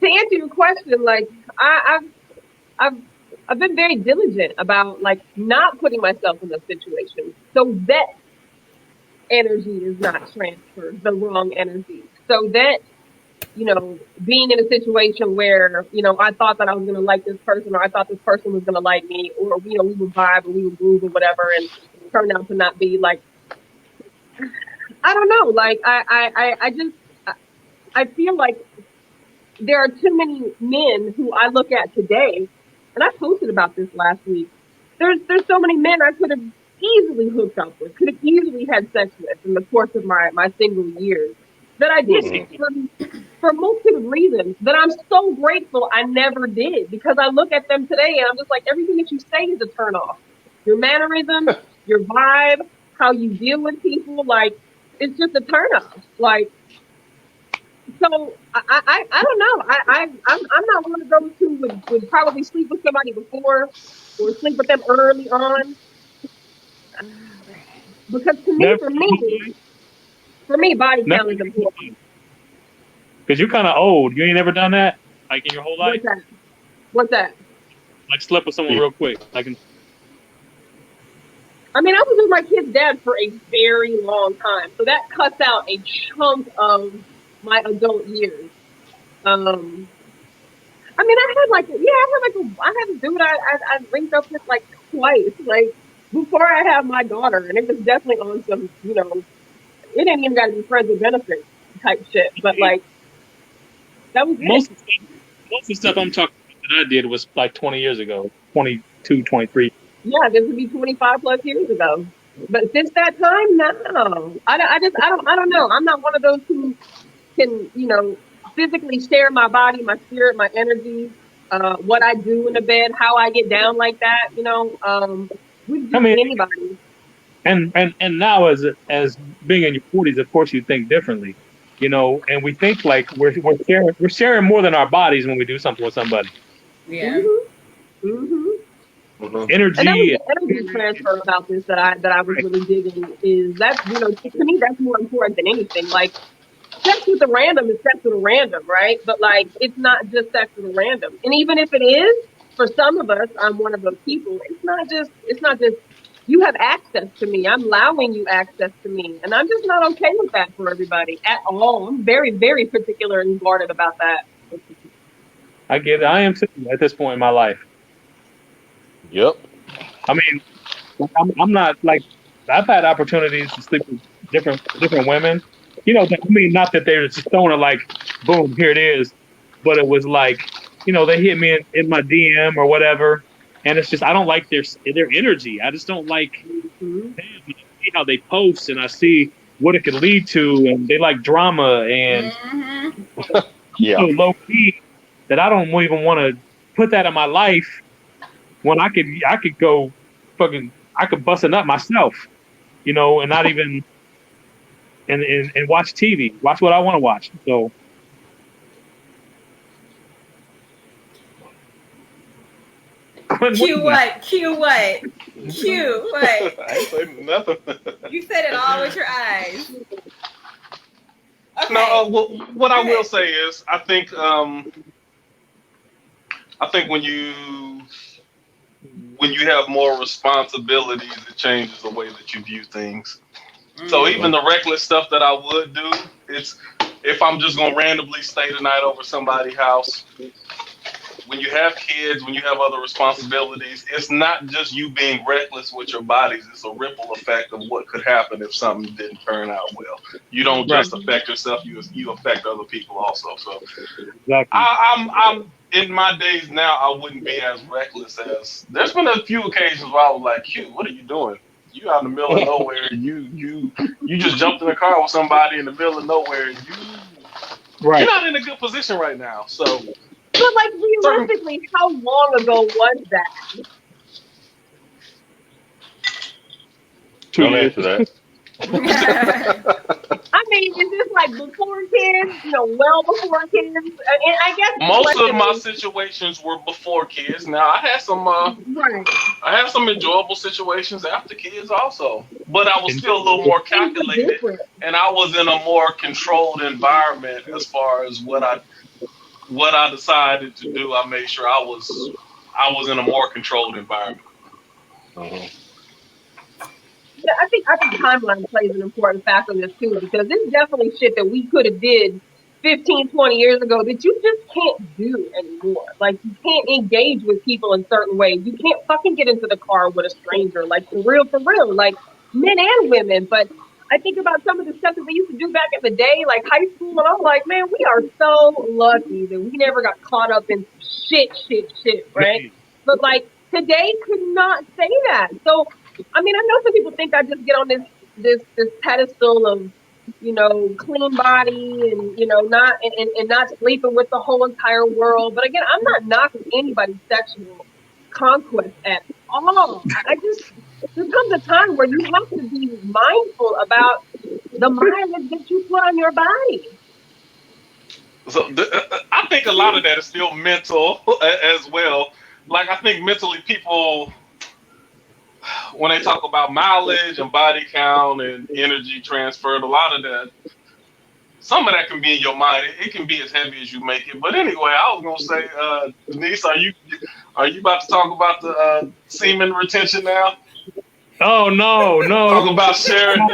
to answer your question, like I, I've I've I've been very diligent about like not putting myself in those situations so that energy is not transferred, the wrong energy, so that being in a situation where, I thought that I was going to like this person or I thought this person was going to like me or, we would vibe or we would groove or whatever and it turned out to not be like, I don't know. Like, I just, I feel like there are too many men who I look at today, and I posted about this last week. There's so many men I could have easily hooked up with, could have easily had sex with in the course of my single years that I didn't for multiple reasons that I'm so grateful I never did because I look at them today and I'm just like everything that you say is a turn off. Your mannerisms, your vibe, how you deal with people, like it's just a turn off. Like so I don't know. I'm not one of those who would probably sleep with somebody before or sleep with them early on. Because to me, Never, for me, body never. count is important. Because you're kind of old. You ain't never done that, like in your whole life. What's that? What's that? Like slept with someone real quick, like. I mean, I was with my kid's dad for a very long time, so that cuts out a chunk of my adult years. I mean, I had a dude I linked up with like twice, like before I had my daughter, and it was definitely on some, it ain't even got to be friends with benefits type shit, but like that was it. Most of the stuff I'm talking about that I did was like 20 years ago, 22, 23. Yeah, this would be 25 plus years ago. But since that time, no. I don't know. I'm not one of those who can, physically share my body, my spirit, my energy, what I do in the bed, how I get down like that, with I just mean, anybody. and now as being in your 40s, of course, you think differently, and we think like we're sharing more than our bodies when we do something with somebody. Yeah. Hmm. Hmm. Mhm. And that was Energy, the energy transfer about this that I was right? really digging is that, to me, that's more important than anything. Like, sex with a random is sex with a random, right? But like, it's not just sex with a random. And even if it is, for some of us, I'm one of those people. It's not just you have access to me. I'm allowing you access to me, and I'm just not okay with that for everybody at all. I'm very, very particular and guarded about that. I get it. I am too at this point in my life. Yep. I mean, I'm not like I've had opportunities to sleep with different women. I mean, not that they were just throwing it like, boom, here it is, but it was like, they hit me in my DM or whatever, and it's just I don't like their energy. I just don't like Hmm. them. I see how they post, and I see what it could lead to, and they like drama and Hmm. Yeah. low key that I don't even want to put that in my life when I could go fucking I could bust a nut myself, and not even and watch TV, watch what I want to watch. So Quinn, what Q is that? what? Q what? Q what? I ain't saying nothing. You said it all with your eyes. No, Okay. well, what I Go will ahead. say is, I think when you have more responsibilities, it changes the way that you view things. So Mm. even the reckless stuff that I would do, it's if I'm just gonna randomly stay the night over somebody's house. When you have kids, when you have other responsibilities, it's not just you being reckless with your bodies. It's a ripple effect of what could happen if something didn't turn out well. You don't Right, just affect yourself; you affect other people also. So exactly. I'm in my days now. I wouldn't be as reckless as. There's been a few occasions where I was like, "Q, what are you doing? You out in the middle of nowhere. You just jumped in a car with somebody in the middle of nowhere. You're Right. not in a good position right now." So But like, circum. realistically, how long ago was that? 2 Don't years. answer that. I mean, is this like before kids? Well before kids? And I guess the Most of question my is, situations were before kids. Now right? I had some enjoyable situations after kids also, but I was And still a little more Things are calculated, different. and I was in a more controlled environment as far as what I decided to do. I made sure I was in a more controlled environment. Mhm. Yeah, I think timeline plays an important factor in this too, because there's definitely shit that we could have did 15, 20 years ago that you just can't do anymore. Like, you can't engage with people in certain ways. You can't fucking get into the car with a stranger, like, for real, like, men and women. But I think about some of the stuff that they used to do back in the day, like high school, and I'm like, man, we are so lucky that we never got caught up in shit, right? man, But like, today could not say that. So I mean, I know some people think I just get on this pedestal of, clean body and, not and not sleeping with the whole entire world. But again, I'm not knocking anybody's sexual conquest at all. I just there comes a time where you have to be mindful about the mileage that you put on your body. So I think a lot of that is still mental as well. Like I think mentally people when they talk about mileage and body count and energy transfer, a lot of that, some of that can be in your mind. It can be as heavy as you make it. But anyway, I was gonna say, Denise, are you about to talk about the semen retention now? oh no, Talk no. about sharing,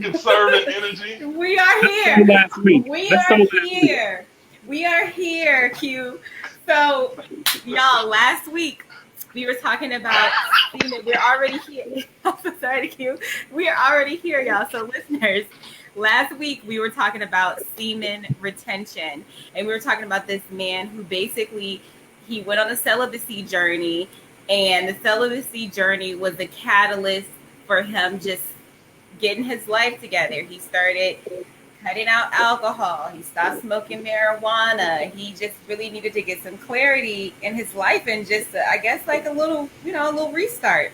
conserving energy. We are Let's go here. last week. We Let's go are last week. here. We are here, Q. So, y'all, last week we were talking about semen. We're already here. I'm so sorry, Q. We are already here, y'all. So, listeners, last week we were talking about semen retention, and we were talking about this man who basically he went on a celibacy journey, and the celibacy journey was the catalyst for him just getting his life together. He started cutting out alcohol. He stopped smoking marijuana. He just really needed to get some clarity in his life and just, I guess, like a little, a little restart.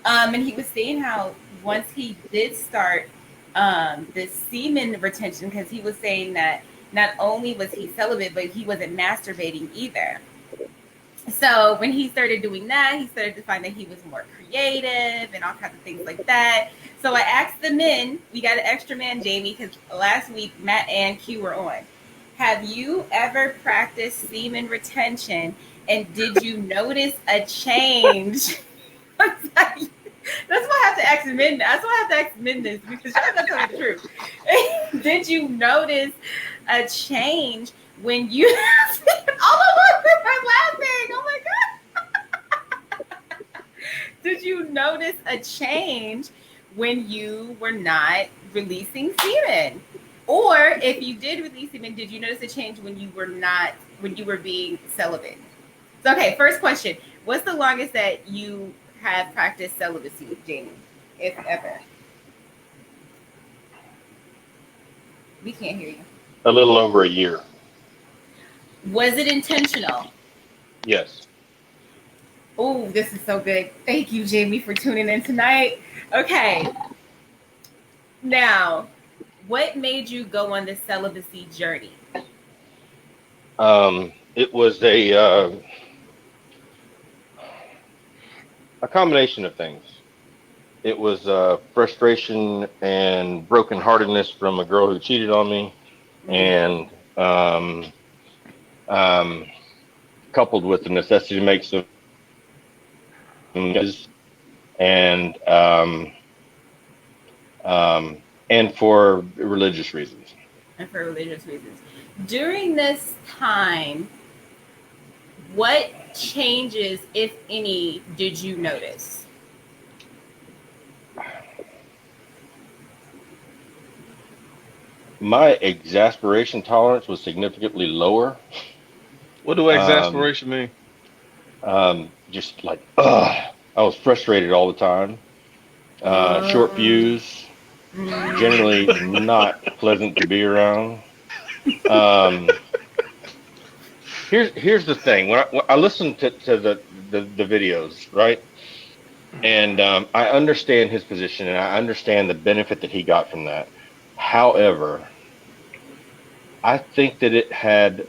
And he was saying how once he did start the semen retention, because he was saying that not only was he celibate, but he wasn't masturbating either. So when he started doing that, he started to find that he was more creative and all kinds of things like that. So I asked the men, we got an extra man, Jamie, because last week Matt and Q were on. Have you ever practiced semen retention, and did you notice a change? That's why I have to ask men. That's why I have to ask men this, because y'all not telling the truth. Did you notice a change when you? All of us are laughing. Oh my god! Did you notice a change when you were not releasing semen? Or if you did release semen, did you notice a change when you were being celibate? So, okay, first question: what's the longest that you have practiced celibacy, Jamie, if ever? We can't hear you. A little over a year. Was it intentional? Yes. Oh, this is so good. Thank you, Jamie, for tuning in tonight. Okay. Now, what made you go on the celibacy journey? It was a combination of things. It was frustration and brokenheartedness from a girl who cheated on me, and coupled with the necessity to make some and for religious reasons. And for religious reasons. During this time, what changes, if any, did you notice? My exasperation tolerance was significantly lower. What do exasperation mean? Just like, I was frustrated all the time. Short fuse, generally not pleasant to be around. Here's the thing. When I listened to the videos, right? And I understand his position, and I understand the benefit that he got from that. However, I think that it had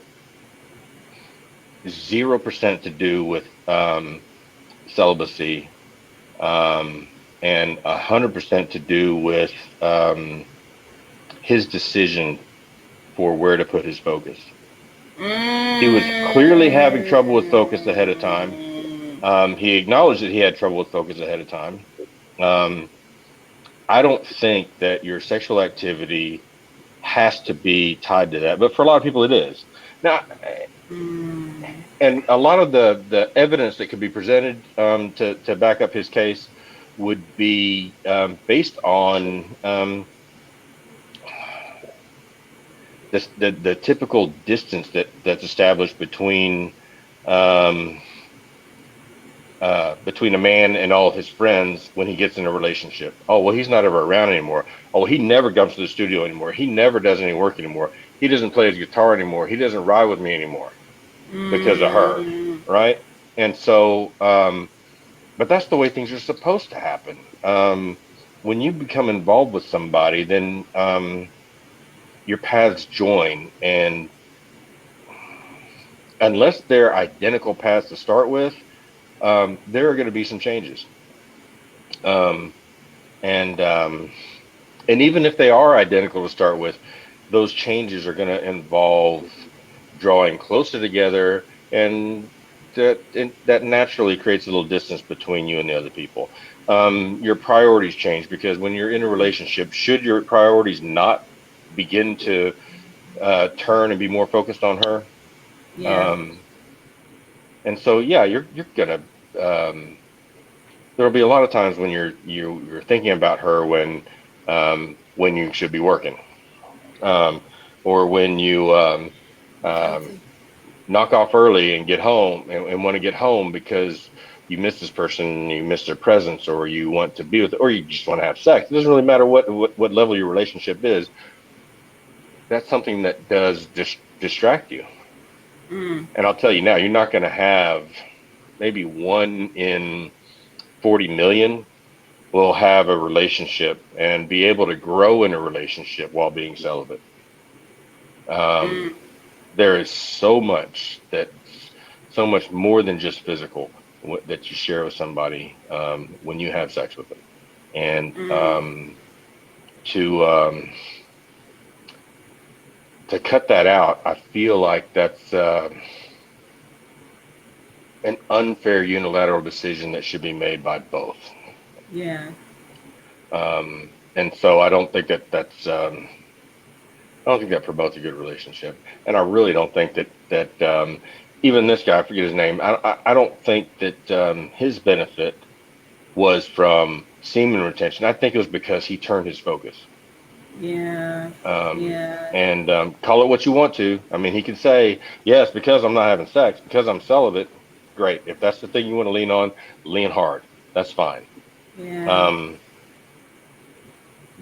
0% to do with celibacy, and 100% to do with his decision for where to put his focus. He was clearly having trouble with focus ahead of time. He acknowledged that he had trouble with focus ahead of time. I don't think that your sexual activity has to be tied to that, but for a lot of people it is. Now, and a lot of the evidence that could be presented to back up his case would be based on the typical distance that's established between a man and all of his friends when he gets in a relationship. Oh, well, he's not ever around anymore. Oh, well, he never comes to the studio anymore. He never does any work anymore. He doesn't play his guitar anymore. He doesn't ride with me anymore because of her, right? And so, but that's the way things are supposed to happen. When you become involved with somebody, then your paths join, and unless they're identical paths to start with, there are going to be some changes. And even if they are identical to start with, those changes are going to involve drawing closer together, and that naturally creates a little distance between you and the other people. Your priorities change, because when you're in a relationship, should your priorities not begin to turn and be more focused on her? Yeah. And so, yeah, you're gonna. There'll be a lot of times when you're thinking about her when you should be working, or when you knock off early and get home and want to get home because you miss this person, you miss their presence, or you want to be with, or you just want to have sex. It doesn't really matter what level your relationship is. That's something that does distract you. Mm. And I'll tell you now, you're not going to have maybe 1 in 40 million will have a relationship and be able to grow in a relationship while being celibate. Mm. There is so much more than just physical that you share with somebody when you have sex with them, and Mm. to to cut that out, I feel like that's an unfair unilateral decision that should be made by both. Yeah. And so I don't think I don't think that promotes a good relationship, and I really don't think that even this guy, I forget his name, I don't think that his benefit was from semen retention. I think it was because he turned his focus. Yeah. Um, Yeah. and call it what you want to. I mean, he can say, yes, because I'm not having sex, because I'm celibate. Great. If that's the thing you want to lean on, lean hard. That's fine. Yeah. Um,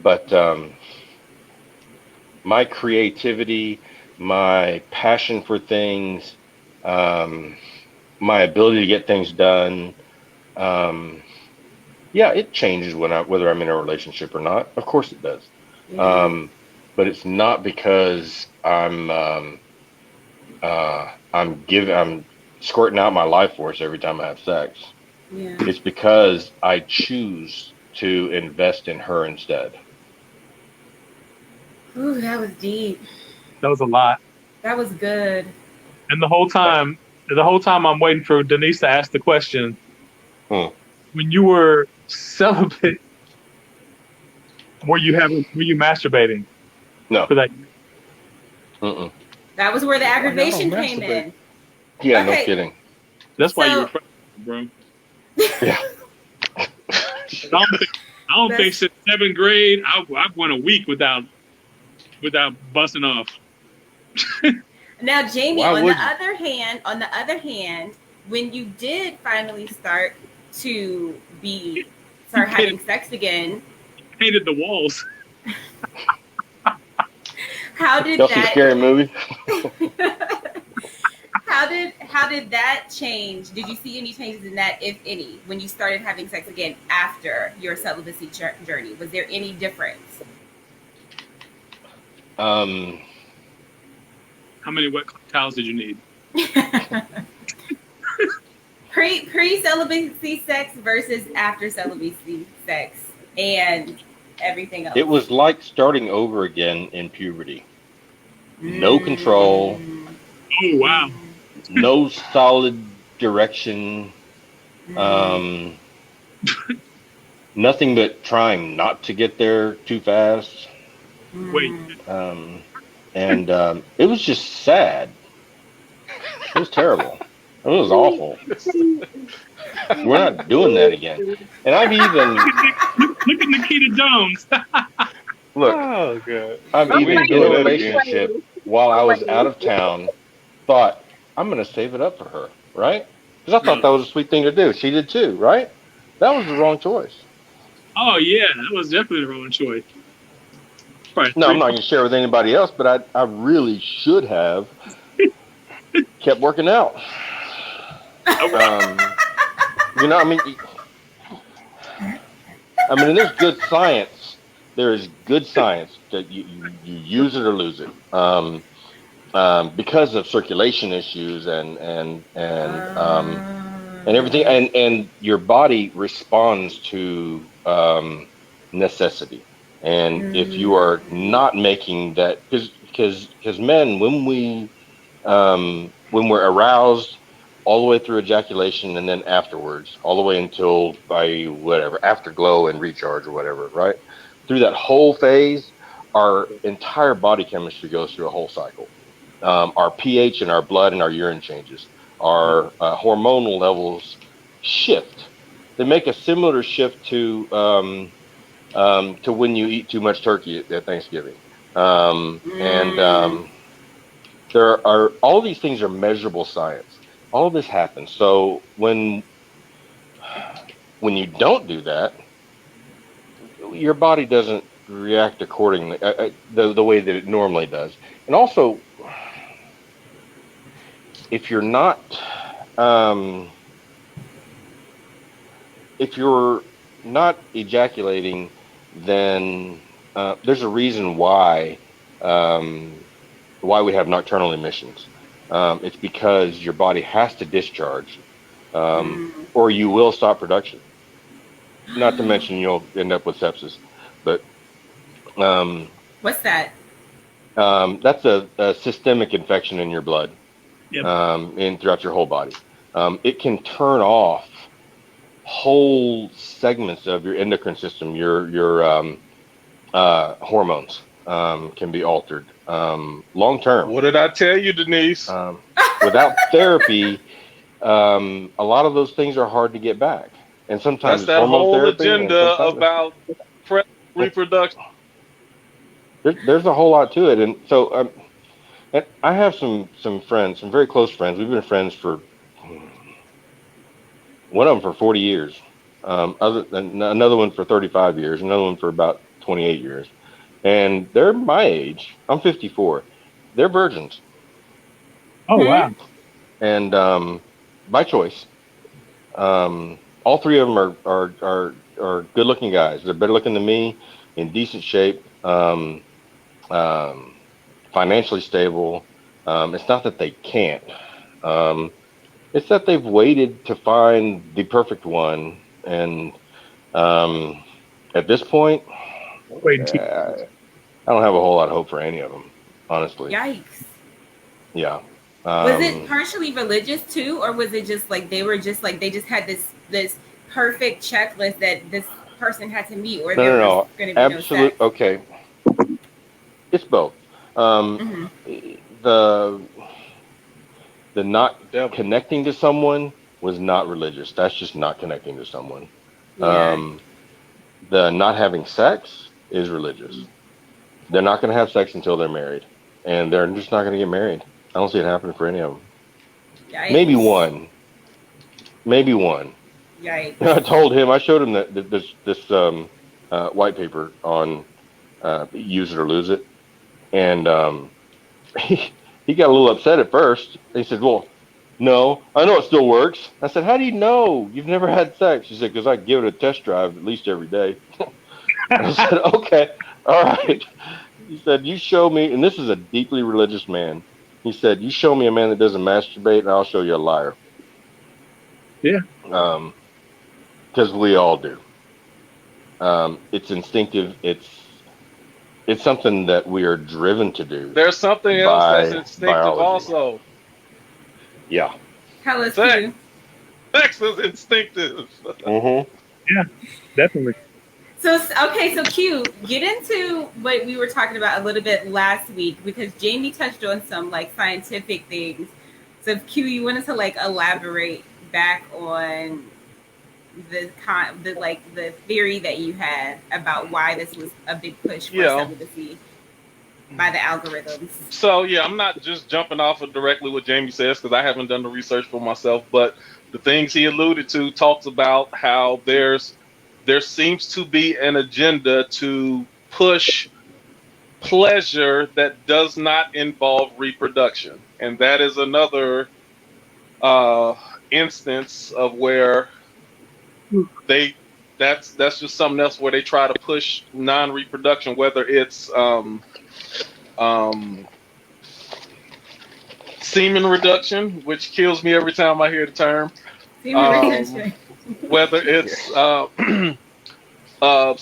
but my creativity, my passion for things, um, my ability to get things done, um, yeah, it changes whether I'm in a relationship or not. Of course it does. Yeah. Um, but it's not because I'm squirting out my life force every time I have sex. Yeah. It's because I choose to invest in her instead. Ooh, that was deep. That was a lot. That was good. And the whole time I'm waiting for Denise to ask the question, Hmm. when you were celibate, were you masturbating No. for that? Mm-mm. That was where the Why y'all don't aggravation came masturbate? in. Yeah, no Okay. kidding. That's why you were So friends, bro. Yeah. I don't think, I don't think that's since 7th grade I went a week without busting off. now Jamie, Why would you? on the other hand, when you did finally to be He start painted, having sex again, painted the walls. how did Y'all see that Scary Movie? how did that change? Did you see any changes in that, if any, when you started having sex again after your celibacy journey? Was there any difference? Um, How many wet towels did you need? Pre celibacy sex versus after celibacy sex and everything it else. was like starting over again in puberty. No control, Mm, Oh wow. no solid direction, mm, um, nothing but trying not to get there too fast. Wait, mm. Um, and it was just sad. It was terrible. It was awful. We're not doing that again. And look at Nikita Jones. look, Oh god, I've we even ain't in a doing that again. relationship while I was out of town, thought I'm going to save it up for her, right? Because I thought Really? that was a sweet thing to do. She did too, right? That was the wrong choice. Oh yeah, that was definitely the wrong choice. Probably No, I'm three, not four. going to share with anybody else, but I really should have kept working out. I would- Um, you know, and there's good science. There is good science that you use it or lose it. Because of circulation issues and everything, and your body responds to necessity. And if you Mm, are not making that, because men, when we're aroused all the way through ejaculation and then afterwards, all the way until by whatever afterglow and recharge or whatever, right? Through that whole phase, our entire body chemistry goes through a whole cycle. Our pH in our blood and our urine changes. Our hormonal levels shift. They make a similar shift to when you eat too much turkey at Thanksgiving. And mm, there are all these things are measurable science. All of this happens. So when you don't do that, your body doesn't react accordingly the way that it normally does. And also, if you're not if you're not ejaculating, then there's a reason why we have nocturnal emissions. It's because your body has to discharge, or you will stop production. Not to mention you'll end up with sepsis. But What's that? that's a systemic infection in your blood, Yep. and throughout your whole body. It can turn off whole segments of your endocrine system. Your hormones can be altered long term. What did I tell you, Denise? Without therapy, a lot of those things are hard to get back. And sometimes That's it's that hormone whole therapy, agenda about reproduction. there's a whole lot to it. And so and I have some friends, some very close friends. We've been friends for one of them for 40 years, another one for 35 years, another one for about 28 years. And they're my age. I'm 54. They're virgins. Oh wow. And by choice. All three of them are good looking guys. They're better looking than me, in decent shape, financially stable. It's not that they can't. It's that they've waited to find the perfect one, and at this point, I don't have a whole lot of hope for any of them, honestly. Yikes. Yeah. Was it partially religious too, or was it just like they were just like they just had this perfect checklist that this person had to meet, or there was going to be absolute no sex? Okay. It's both. The not connecting to someone was not religious. That's just not connecting to someone. Yeah. The not having sex is religious. They're not going to have sex until they're married, and they're just not going to get married. I don't see it happening for any of them. Yikes. Maybe one. Yikes. I showed him that this white paper on use it or lose it, and he got a little upset at first. He said, "Well, no, I know it still works." I said, "How do you know? You've never had sex?" He said, "Because I give it a test drive at least every day." I said, "Okay, all right." He said, "You show me," and this is a deeply religious man. He said, "You show me a man that doesn't masturbate, and I'll show you a liar." Yeah. Because we all do. It's instinctive. It's something that we are driven to do. There's something else that's instinctive biology. also. Yeah. Tell us, Sex. Q. Sex is instinctive. Yeah, definitely. So Q, get into what we were talking about a little bit last week, because Jamie touched on some like scientific things. So Q, you wanted to like elaborate back on the theory that you had about why this was a big push for celibacy by the algorithms. So yeah, I'm not just jumping off of directly what Jamie says, because I haven't done the research for myself, but the things he alluded to talks about how there seems to be an agenda to push pleasure that does not involve reproduction, and that is another instance of where that's just something else where they try to push non-reproduction, whether it's semen reduction, which kills me every time I hear the term. Whether it's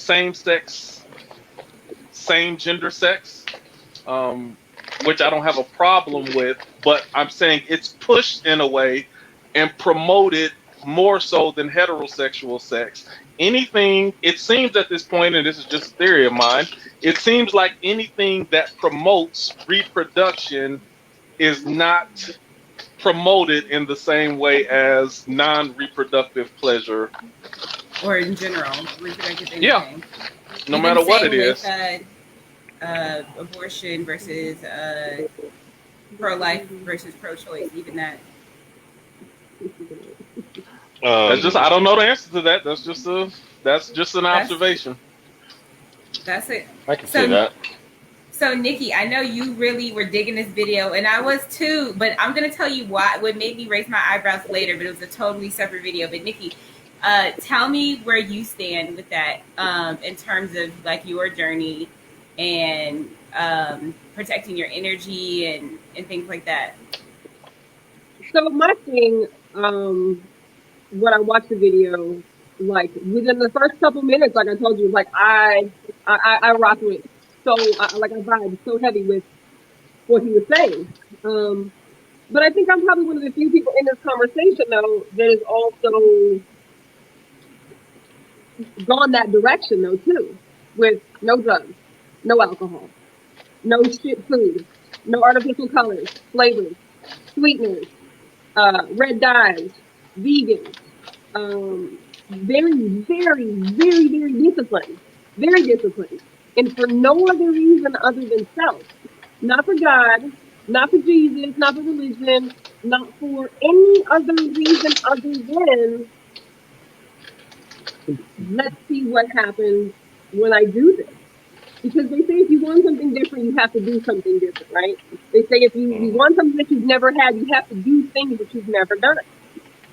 same-sex, same-gender sex, which I don't have a problem with, but I'm saying it's pushed in a way and promoted more so than heterosexual sex. Anything, it seems at this point, and this is just a theory of mine, it seems like anything that promotes reproduction is not promoted in the same way as non-reproductive pleasure. Or in general, reproductive anything. Yeah, no matter what it is. Abortion versus pro-life versus pro-choice, even that. That's just, I don't know the answer to that. That's just an observation. That's it. I can say that. So Nikki, I know you really were digging this video, and I was too. But I'm gonna tell you what made me raise my eyebrows later. But it was a totally separate video. But Nikki, tell me where you stand with that in terms of like your journey and protecting your energy and things like that. So my thing, when I watched the video, like within the first couple minutes, like I told you, like I rock with, so I vibe so heavy with what he was saying. But I think I'm probably one of the few people in this conversation though that has also gone that direction though too, with no drugs, no alcohol, no shit food, no artificial colors, flavors, sweeteners, red dyes, vegan, very, very, very, very disciplined, and for no other reason other than self, not for God, not for Jesus, not for religion, not for any other reason other than let's see what happens when I do this. Because they say if you want something different, you have to do something different, right? They say if you want something that you've never had, you have to do things that you've never done.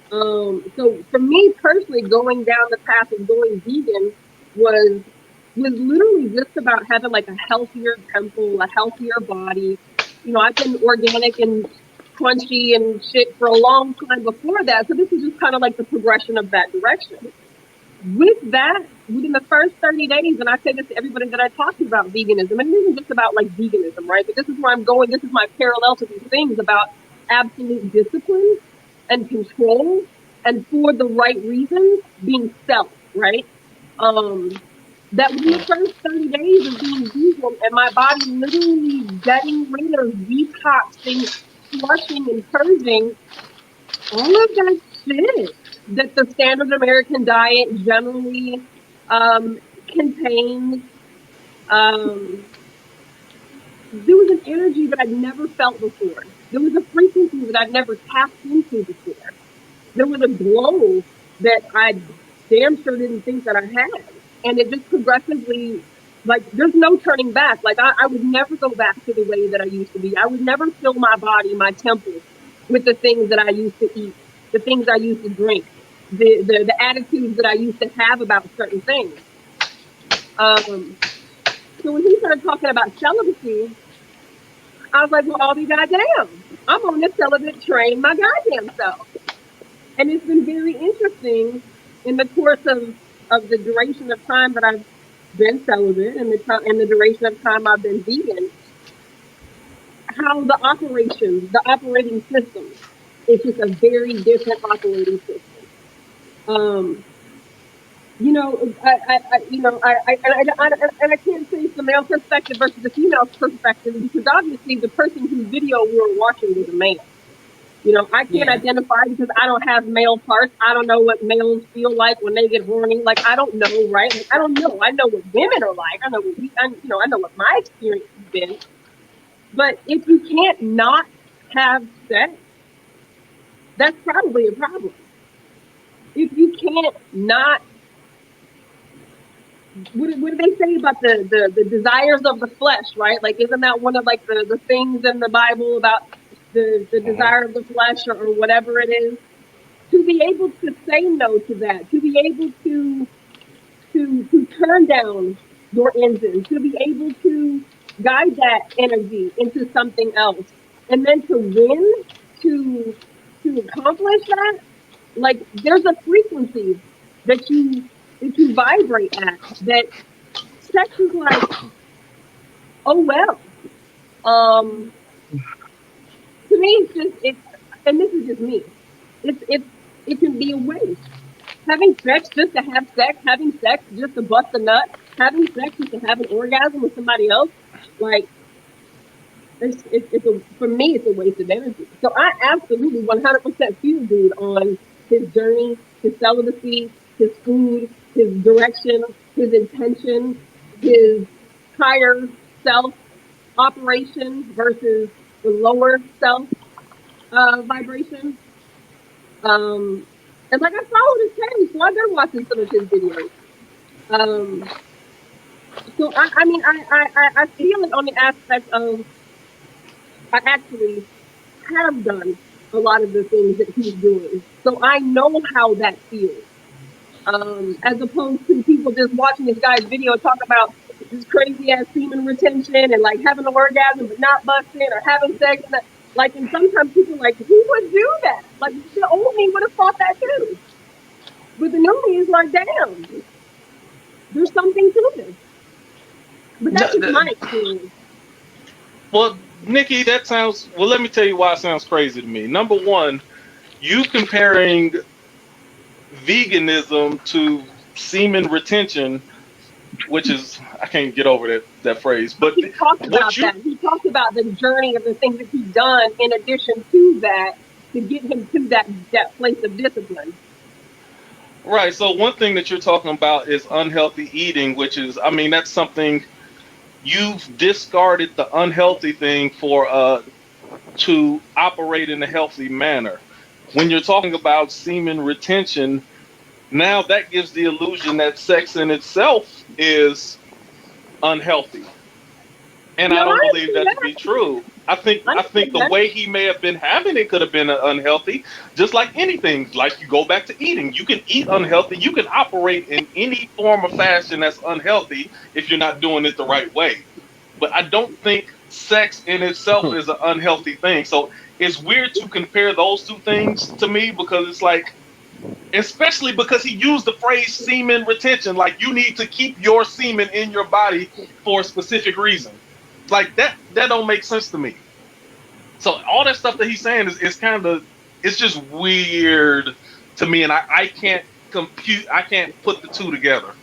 So for me personally, going down the path of going vegan was literally just about having like a healthier temple, a healthier body. You know, I've been organic and crunchy and shit for a long time before that. So this is just kind of like the progression of that direction. With that, within the first 30 days, and I say this to everybody that I talk to about veganism, and it isn't just about like veganism, right? But this is where I'm going. This is my parallel to these things about absolute discipline and control, and for the right reasons, being self, right? That within the first 30 days of being vegan and my body literally getting rid of, detoxing, flushing, and purging all of that shit that the standard American diet generally contains. There was an energy that I'd never felt before. There was a frequency that I'd never tapped into before. There was a glow that I damn sure didn't think that I had. And it just progressively, like, there's no turning back. Like, I would never go back to the way that I used to be. I would never fill my body, my temple, with the things that I used to eat, the things I used to drink, the attitudes that I used to have about certain things. So when he started talking about celibacy, I was like, well, I'll be goddamn. I'm on this celibate train my goddamn self. And it's been very interesting in the course of the duration of time that I've been celibate and the duration of time I've been vegan, how the operating system is just a very different operating system. You know, I can't say it's the male perspective versus the female perspective because obviously the person whose video we were watching was a man. You know, I can't identify because I don't have male parts. I don't know what males feel like when they get horny. Like, I don't know, right? Like, I don't know. I know what women are like. I know what I know what my experience has been. But if you can't not have sex, that's probably a problem. If you can't not, what do they say about the desires of the flesh, right? Like, isn't that one of like the things in the Bible about the desire of the flesh or whatever it is? To be able to say no to that, to be able to turn down your engine, to be able to guide that energy into something else, and then to win, to accomplish that, like there's a frequency that you vibrate at that sex is like, oh well. To me, it's and this is just me. It can be a waste. Having sex just to have sex, having sex just to bust a nut, having sex just to have an orgasm with somebody else, like for me, it's a waste of energy. So I absolutely 100% feel dude on his journey, his celibacy, his food, his direction, his intention, his higher self operation versus the lower self vibration. And like I followed his page, so I've been watching some of his videos. Um, so I mean, I feel it on the aspect of I actually have done a lot of the things that he's doing, so I know how that feels. As opposed to people just watching this guy's video talk about this crazy ass semen retention and like having an orgasm but not busting or having sex and that, like, and sometimes people are like, who would do that? Like the old me would have thought that too. But the new me is like, damn, there's something to this. But No, that's just my experience. well, Nikki, that sounds. Well, let me tell you why it sounds crazy to me. Number one, you comparing veganism to semen retention, which is I can't get over that phrase. But He talked about what you that. He talked about the journey of the things that he's done in addition to that to get him to that place of discipline. right? So one thing that you're talking about is unhealthy eating, which is, I mean, that's something you've discarded the unhealthy thing for to operate in a healthy manner. When you're talking about semen retention, now that gives the illusion that sex in itself is unhealthy. And No, I I don't believe understand that to be that. true. I I think understand the that. way he may have been having it could have been unhealthy, just like anything. Like you go back to eating, you can eat unhealthy. You can operate in any form or fashion that's unhealthy if you're not doing it the right way. But I don't think sex in itself is an unhealthy thing. So it's weird to compare those two things to me because it's like, especially because he used the phrase semen retention, like you need to keep your semen in your body for a specific reason. Like that don't make sense to me. So all that stuff that he's saying is kind of, it's just weird to me, and I can't compute, I can't put the two together.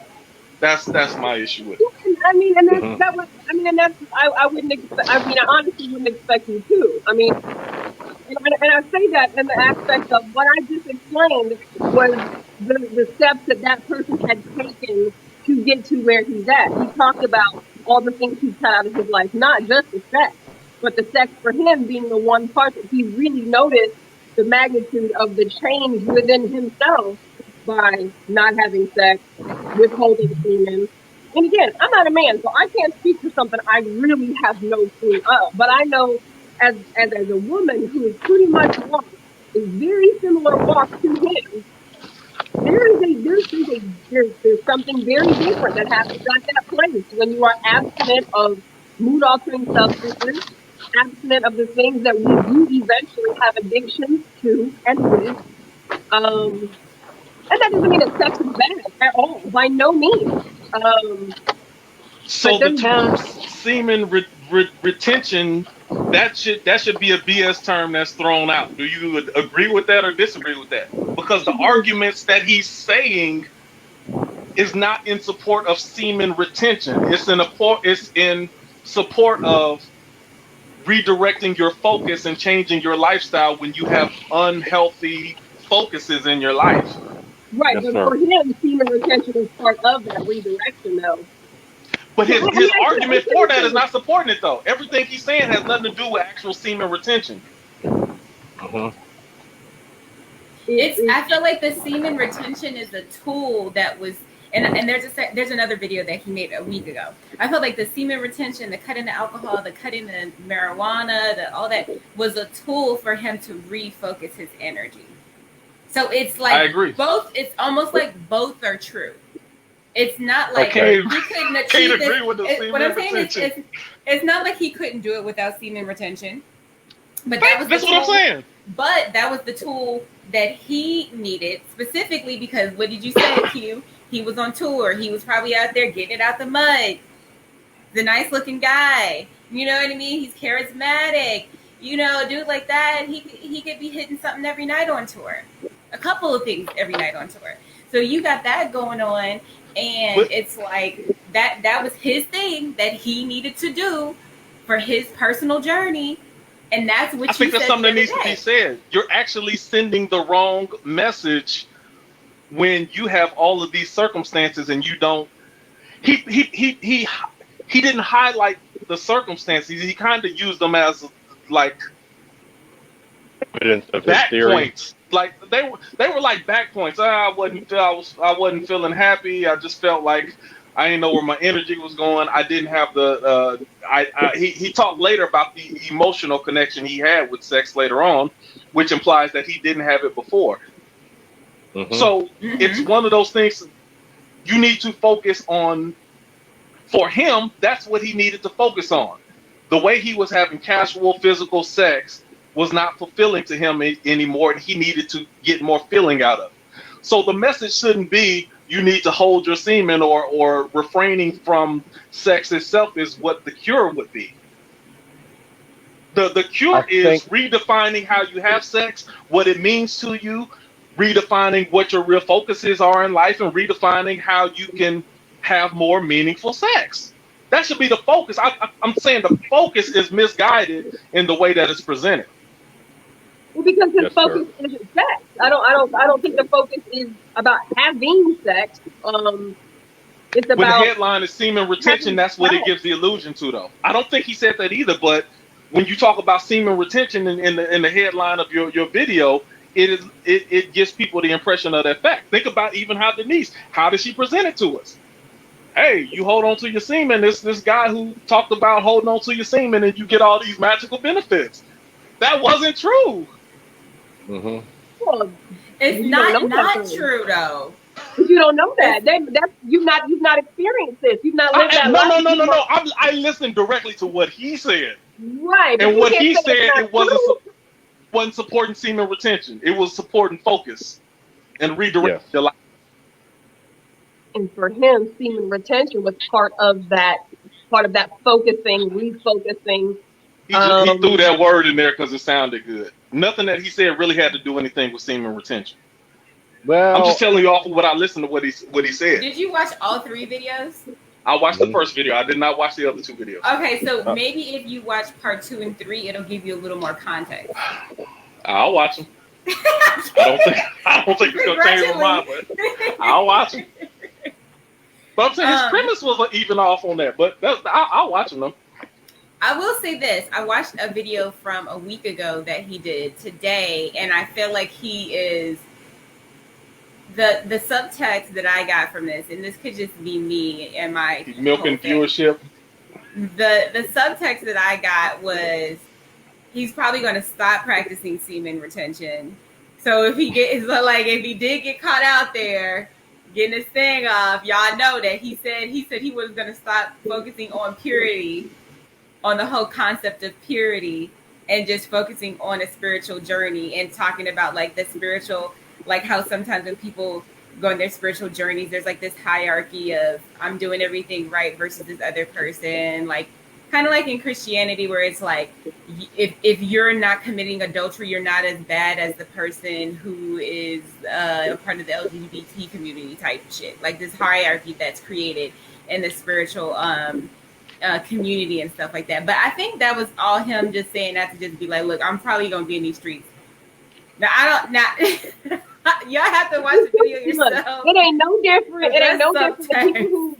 That's my issue with it. And I mean, and Mhm. that was, I mean, and that's, I wouldn't expect, I mean, I honestly wouldn't expect you to. I mean, and I say that in the aspect of what I just explained was the steps that that person had taken to get to where he's at. He talked about all the things he's cut out of his life, not just the sex, but the sex for him being the one part that he really noticed the magnitude of the change within himself by not having sex, withholding semen. And again, I'm not a man, so I can't speak for something I really have no clue of. But I know as a woman who has pretty much walked a very similar walk to him, there's something very different that happens at that place when you are abstinent of mood altering substances, abstinent of the things that we do eventually have addictions to and with. And that doesn't mean that sex is bad at all, by no means. But So the there's term semen retention, that should be a BS term that's thrown out. Do you agree with that or disagree with that? Because the arguments that he's saying is not in support of semen retention. It's in support of redirecting your focus and changing your lifestyle when you have unhealthy focuses in your life. right, Yes, but sir. for him, semen retention is part of that redirection, though. But So, I his mean, I argument for couldn't that is say not supporting it though. Everything he's saying has nothing to do with actual semen retention. Mhm. It's, it, I feel like the semen retention is a tool that was, and there's another video that he made a week ago. I felt like the semen retention, the cutting the alcohol, the cutting the marijuana, all that was a tool for him to refocus his energy. So it's I like agree. both, it's almost like both are true. It's not I like Okay. he couldn't can't achieve this. agree with the What I'm semen saying is, retention. it's not like he couldn't do it without semen retention, but that was the That's what I'm tool. saying. But that was the tool that he needed specifically because what did you say, Q? He was on tour. He was probably out there getting it out the mud. The nice looking guy. You know what I mean? He's charismatic. You know, a dude like that, he could be hitting something every night on tour. A couple of things every night on tour. So you got that going on, and But it's like that was his thing that he needed to do for his personal journey, and that's I what you think that's said something the that other needs to be day. said. You're actually sending the wrong message when you have all of these circumstances and you don't. He didn't highlight the circumstances. He kind of used them as like evidence of his back theory. points. Like they were like back points. I wasn't feeling happy. I just felt like I didn't know where my energy was going. I didn't have the he talked later about the emotional connection he had with sex later on, which implies that he didn't have it before. Mm-hmm. So it's one of those things you need to focus on. For him, that's what he needed to focus on. The way he was having casual physical sex was not fulfilling to him anymore, and he needed to get more feeling out of it. So the message shouldn't be you need to hold your semen or refraining from sex itself is what the cure would be. The cure is redefining how you have sex, what it means to you, redefining what your real focuses are in life, and redefining how you can have more meaningful sex. That should be the focus. I'm saying the focus is misguided in the way that it's presented. Well, because his Yes, focus sir. isn't sex. I don't think the focus is about having sex. It's When the about headline is semen retention, having that's what it sex. gives the illusion to, though. I don't think he said that either, but when you talk about semen retention in the headline of your video, it gives people the impression of that fact. Think about even how did she present it to us? Hey, you hold on to your semen. This guy who talked about holding on to your semen and you get all these magical benefits. That wasn't true. Mm-hmm. Well, It's you don't know not something. true though. But you don't know that. That's you've not experienced this. You've not lived that life. No. I listened directly to what he said, Right, but and you what can't he say it's said not it true. wasn't supporting semen retention. It was supporting focus and redirecting Yes. your life. And for him, semen retention was part of that focusing, refocusing. He threw that word in there because it sounded good. Nothing that he said really had to do anything with semen retention. I'm Well, just telling you off of what I listened to what he said. Did you watch all 3 videos? I watched the first video. I did not watch the other 2 videos. Okay, so maybe if you watch part 2 and 3, it'll give you a little more context. I'll watch them. I don't think it's gonna change my mind, but I'll watch them. But I'm saying his premise was even off on that, but I'll watch them though. I will say this. I watched a video from a week ago that he did today, and I feel like he is the subtext that I got from this, and this could just be me and my milking viewership. The subtext that I got was he's probably going to stop practicing semen retention. So if he did get caught out there getting his thing off, y'all know that he said he was going to stop focusing on purity, on the whole concept of purity, and just focusing on a spiritual journey and talking about like the spiritual, like how sometimes when people go on their spiritual journeys, there's like this hierarchy of I'm doing everything right versus this other person, like kind of like in Christianity where it's like if you're not committing adultery, you're not as bad as the person who is a part of the LGBT community type shit, like this hierarchy that's created in the spiritual community and stuff like that. But I think that was all him just saying that to just be like, look, I'm probably gonna be in these streets. Now y'all have to watch the video yourself. It ain't no different. It ain't no different than people who.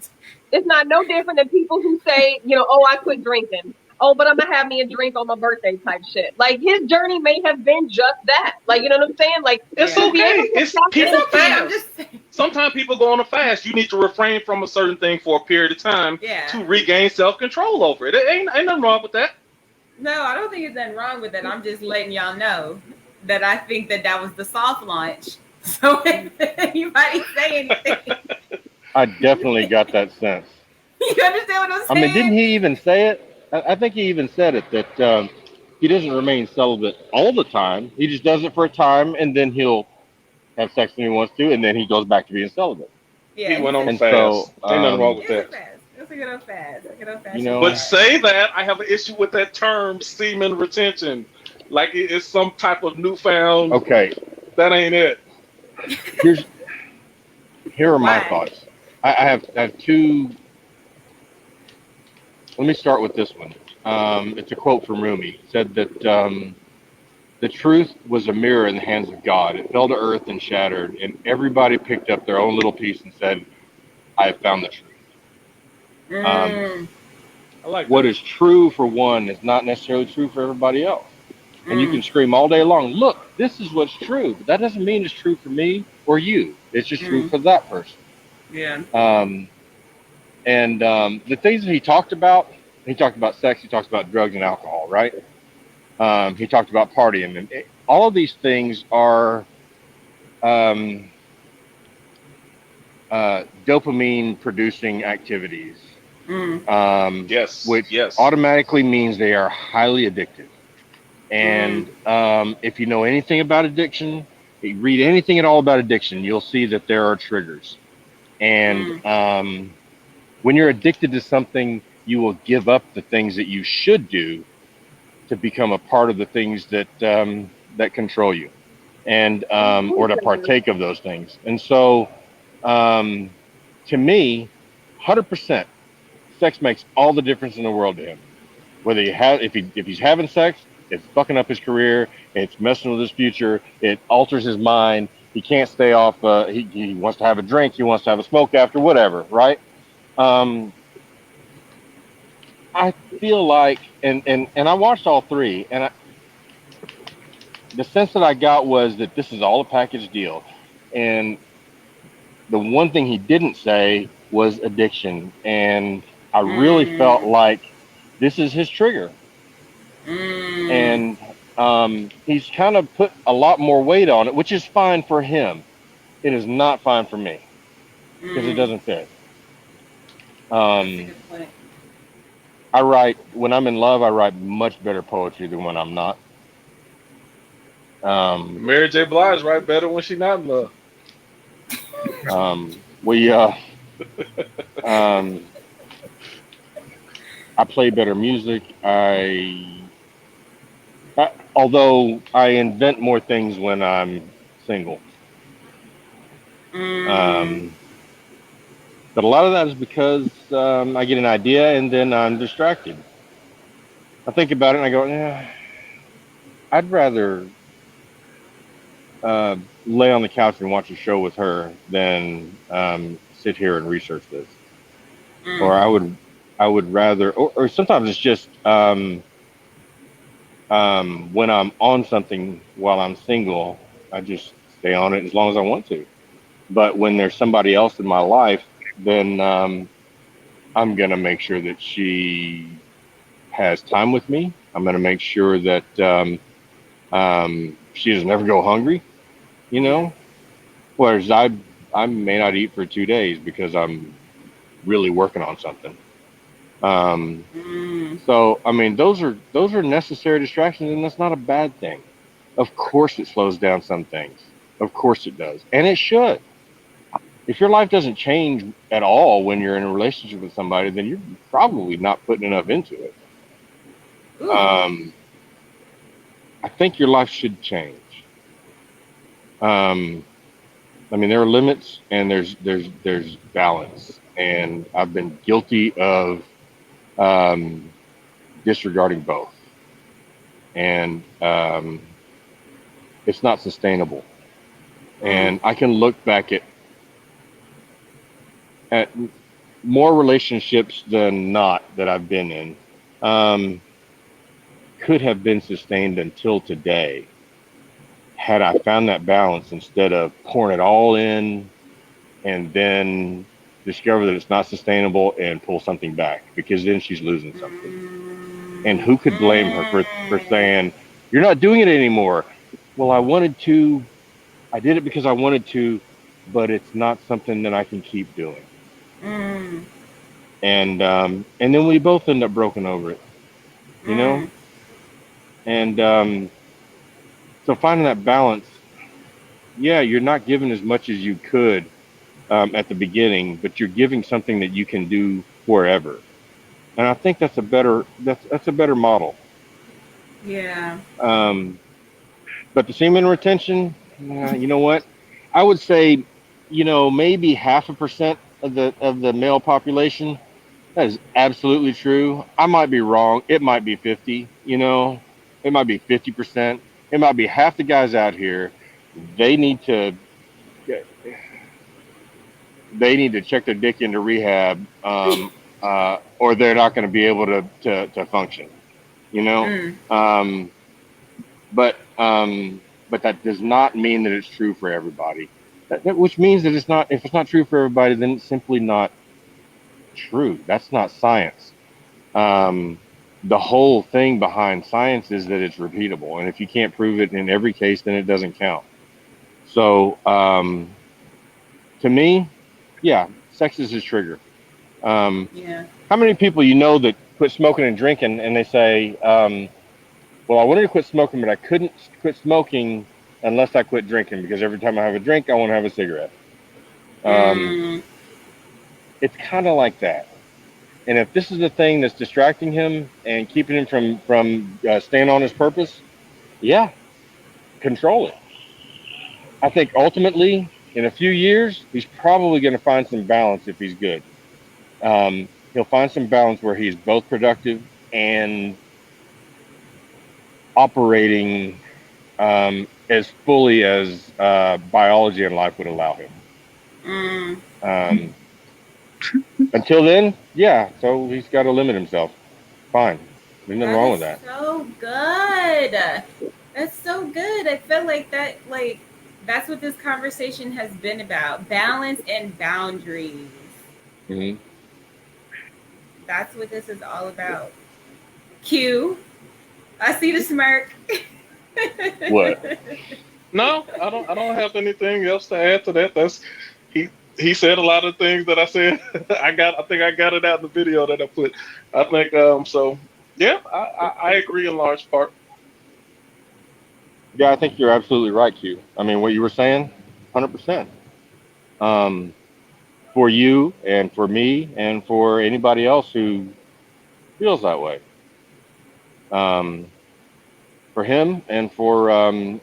It's not no different than people who say, oh, I quit drinking. Oh, but I'm gonna have me a drink on my birthday type shit. Like his journey may have been just that. Like, you know what I'm saying? Like it's okay. It's people fast. Okay, sometimes people go on a fast. You need to refrain from a certain thing for a period of time to regain self-control over it. Ain't nothing wrong with that. No, I don't think there's nothing wrong with that. I'm just letting y'all know that I think that was the soft launch. So if anybody say anything, I definitely got that sense. You understand what I'm saying? I mean, didn't he even say it? I think he even said it, that he doesn't remain celibate all the time. He just does it for a time, and then he'll have sex when he wants to, and then he goes back to being celibate. Yeah, he went on a fast. So, ain't nothing wrong with that. It's a good old fast. But say that, I have an issue with that term, semen retention. Like it's some type of newfound. Okay. That ain't it. Here are my thoughts. I have 2. Let me start with this one. It's a quote from Rumi. It said that the truth was a mirror in the hands of God. It fell to earth and shattered, and everybody picked up their own little piece and said, I have found the truth. I like what is true for one is not necessarily true for everybody else. And you can scream all day long, look, this is what's true. But that doesn't mean it's true for me or you. It's just true for that person. Yeah. The things that he talked about sex, he talked about drugs and alcohol, right? He talked about partying. And all of these things are um, dopamine producing activities, Yes, which yes. automatically means they are highly addictive. And if you know anything about addiction, you read anything at all about addiction, you'll see that there are triggers. And when you're addicted to something, you will give up the things that you should do to become a part of the things that that control you, and or to partake of those things. And so, to me, 100%, sex makes all the difference in the world to him. Whether if he's having sex, it's fucking up his career, it's messing with his future, it alters his mind. He can't stay off. He wants to have a drink, he wants to have a smoke after, whatever, right? Um, I feel like, and I watched all three, and the sense that I got was that this is all a package deal. And the one thing he didn't say was addiction, and I really felt like this is his trigger. And he's kind of put a lot more weight on it, which is fine for him. It is not fine for me because it doesn't fit. That's a good point. I write, when I'm in love, I write much better poetry than when I'm not. Mary J. Blige write better when she not in love. We I play better music. Although I invent more things when I'm single. But a lot of that is because I get an idea and then I'm distracted. I think about it and I go, yeah, I'd rather lay on the couch and watch a show with her than sit here and research this. Or I would rather, or sometimes it's just when I'm on something while I'm single, I just stay on it as long as I want to. But when there's somebody else in my life, then I'm gonna make sure that she has time with me. I'm gonna make sure that she doesn't ever go hungry. You know, whereas I may not eat for 2 days because I'm really working on something. So I mean, those are necessary distractions, and that's not a bad thing. Of course, it slows down some things. Of course, it does, and it should. If your life doesn't change at all when you're in a relationship with somebody, then you're probably not putting enough into it. I think your life should change. I mean, there are limits and there's balance, and I've been guilty of um, disregarding both, and it's not sustainable. And I can look back at more relationships than not that I've been in could have been sustained until today had I found that balance instead of pouring it all in and then discover that it's not sustainable and pull something back, because then she's losing something. And who could blame her for saying, you're not doing it anymore? Well, I wanted to, I did it because I wanted to, but it's not something that I can keep doing. And then we both end up broken over it, you know? And so finding that balance, yeah, you're not giving as much as you could at the beginning, but you're giving something that you can do forever. And I think that's a better model. Yeah. But the semen retention, you know what? I would say, maybe 0.5% of the male population. That is absolutely true. I might be wrong. It might be 50. It might be 50%. It might be half the guys out here. They need to check their dick into rehab, or they're not going to be able to function. but that does not mean that it's true for everybody. Which means that it's not. If it's not true for everybody, then it's simply not true. That's not science. Um, the whole thing behind science is that it's repeatable, and if you can't prove it in every case, then it doesn't count. So, to me, yeah, sex is his trigger. Yeah. How many people that quit smoking and drinking, and they say, "Well, I wanted to quit smoking, but I couldn't quit smoking unless I quit drinking because every time I have a drink, I want to have a cigarette." Um, Mm. it's kind of like that. And if this is the thing that's distracting him and keeping him from staying on his purpose, yeah, control it. I think ultimately, in a few years, he's probably going to find some balance if he's good. He'll find some balance where he's both productive and operating as fully as biology and life would allow him. Mm. Um, until then, yeah, so he's got to limit himself. Fine. There's nothing wrong with that. So good. That's so good. I feel like that's what this conversation has been about. Balance and boundaries. Mm-hmm. That's what this is all about. Q, I see the smirk. What? No, I don't have anything else to add to that. That's he said a lot of things that I said. I think I got it out in the video that I put. I think so. Yeah, I agree in large part. Yeah, I think you're absolutely right, Q. I mean, what you were saying, 100%. For you and for me and for anybody else who feels that way. Um, for him and for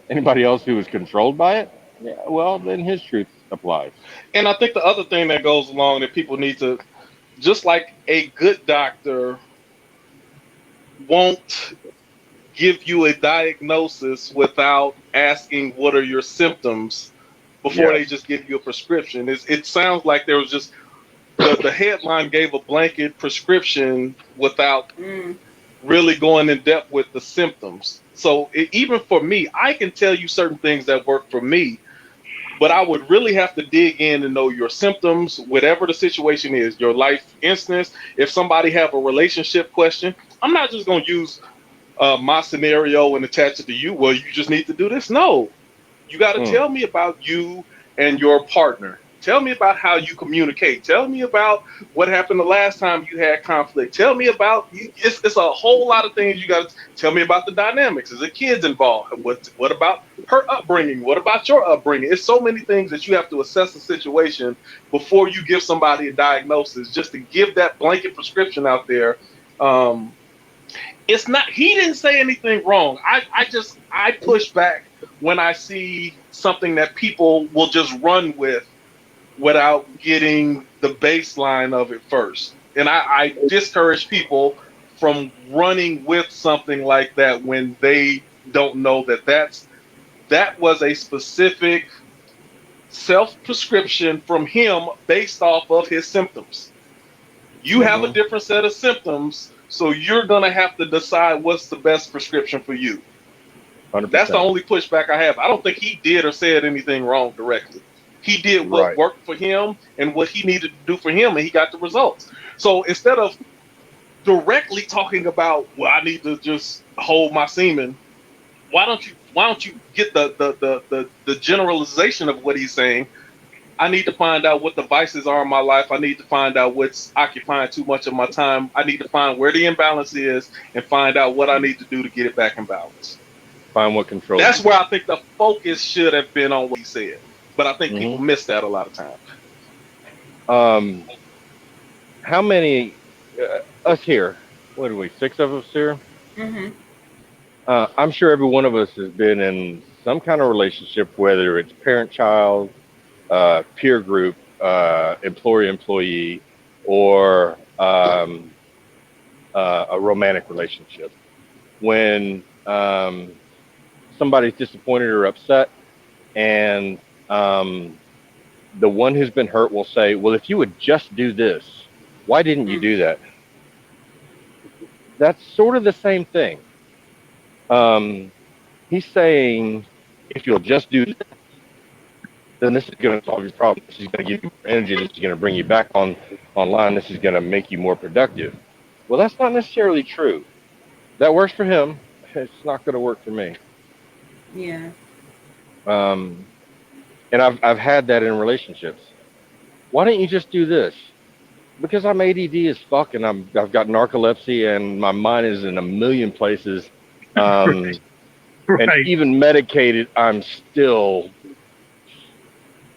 anybody else who is controlled by it, yeah, well, then his truth applies. And I think the other thing that goes along that people need to, just like a good doctor won't give you a diagnosis without asking what are your symptoms before they Yes. just give you a prescription. It sounds like there was just the headline gave a blanket prescription without Mm. really going in depth with the symptoms. So even for me, I can tell you certain things that work for me, but I would really have to dig in and know your symptoms, whatever the situation is, your life instance. If somebody have a relationship question, I'm not just going to use my scenario and attach it to you. Well, you just need to do this. No, you got to Mm. tell me about you and your partner. Tell me about how you communicate. Tell me about what happened the last time you had conflict. Tell me about it's a whole lot of things you got to tell me about the dynamics. Is there kids involved? What about her upbringing? What about your upbringing? It's so many things that you have to assess the situation before you give somebody a diagnosis. Just to give that blanket prescription out there, it's not. He didn't say anything wrong. I push back when I see something that people will just run with without getting the baseline of it first. And I discourage people from running with something like that when they don't know that was a specific self prescription from him based off of his symptoms. You have a Mm-hmm. different set of symptoms, so you're going to have to decide what's the best prescription for you. That's the 100%. only pushback I have. I don't think he did or said anything wrong directly. He did what Right. worked for him and what he needed to do for him, and he got the results. So instead of directly talking about, well, I need to just hold my semen, why don't you get the generalization of what he's saying? I need to find out what the vices are in my life. I need to find out what's occupying too much of my time. I need to find where the imbalance is and find out what I need to do to get it back in balance. Find what controls That's you. where I think the focus should have been on what he said. But I think people Mm-hmm. miss that a lot of times. Um, how many us here? What are we? 6 of us here. Mm-hmm. I'm sure every one of us has been in some kind of relationship, whether it's parent-child, peer group, employee-employee, or a romantic relationship. When somebody's disappointed or upset, and the one who's been hurt will say, "Well, if you would just do this, why didn't you Mm. do that?" That's sort of the same thing. Um, He's saying if you'll just do this, then this is going to solve your problem. This is going to give you more energy. This is going to bring you back online. This is going to make you more productive. Well, that's not necessarily true. That works for him. It's not going to work for me. Yeah. And I've had that in relationships. Why don't you just do this? Because I'm ADD as fuck, and I've got narcolepsy, and my mind is in a million places. Right. And even medicated, I'm still.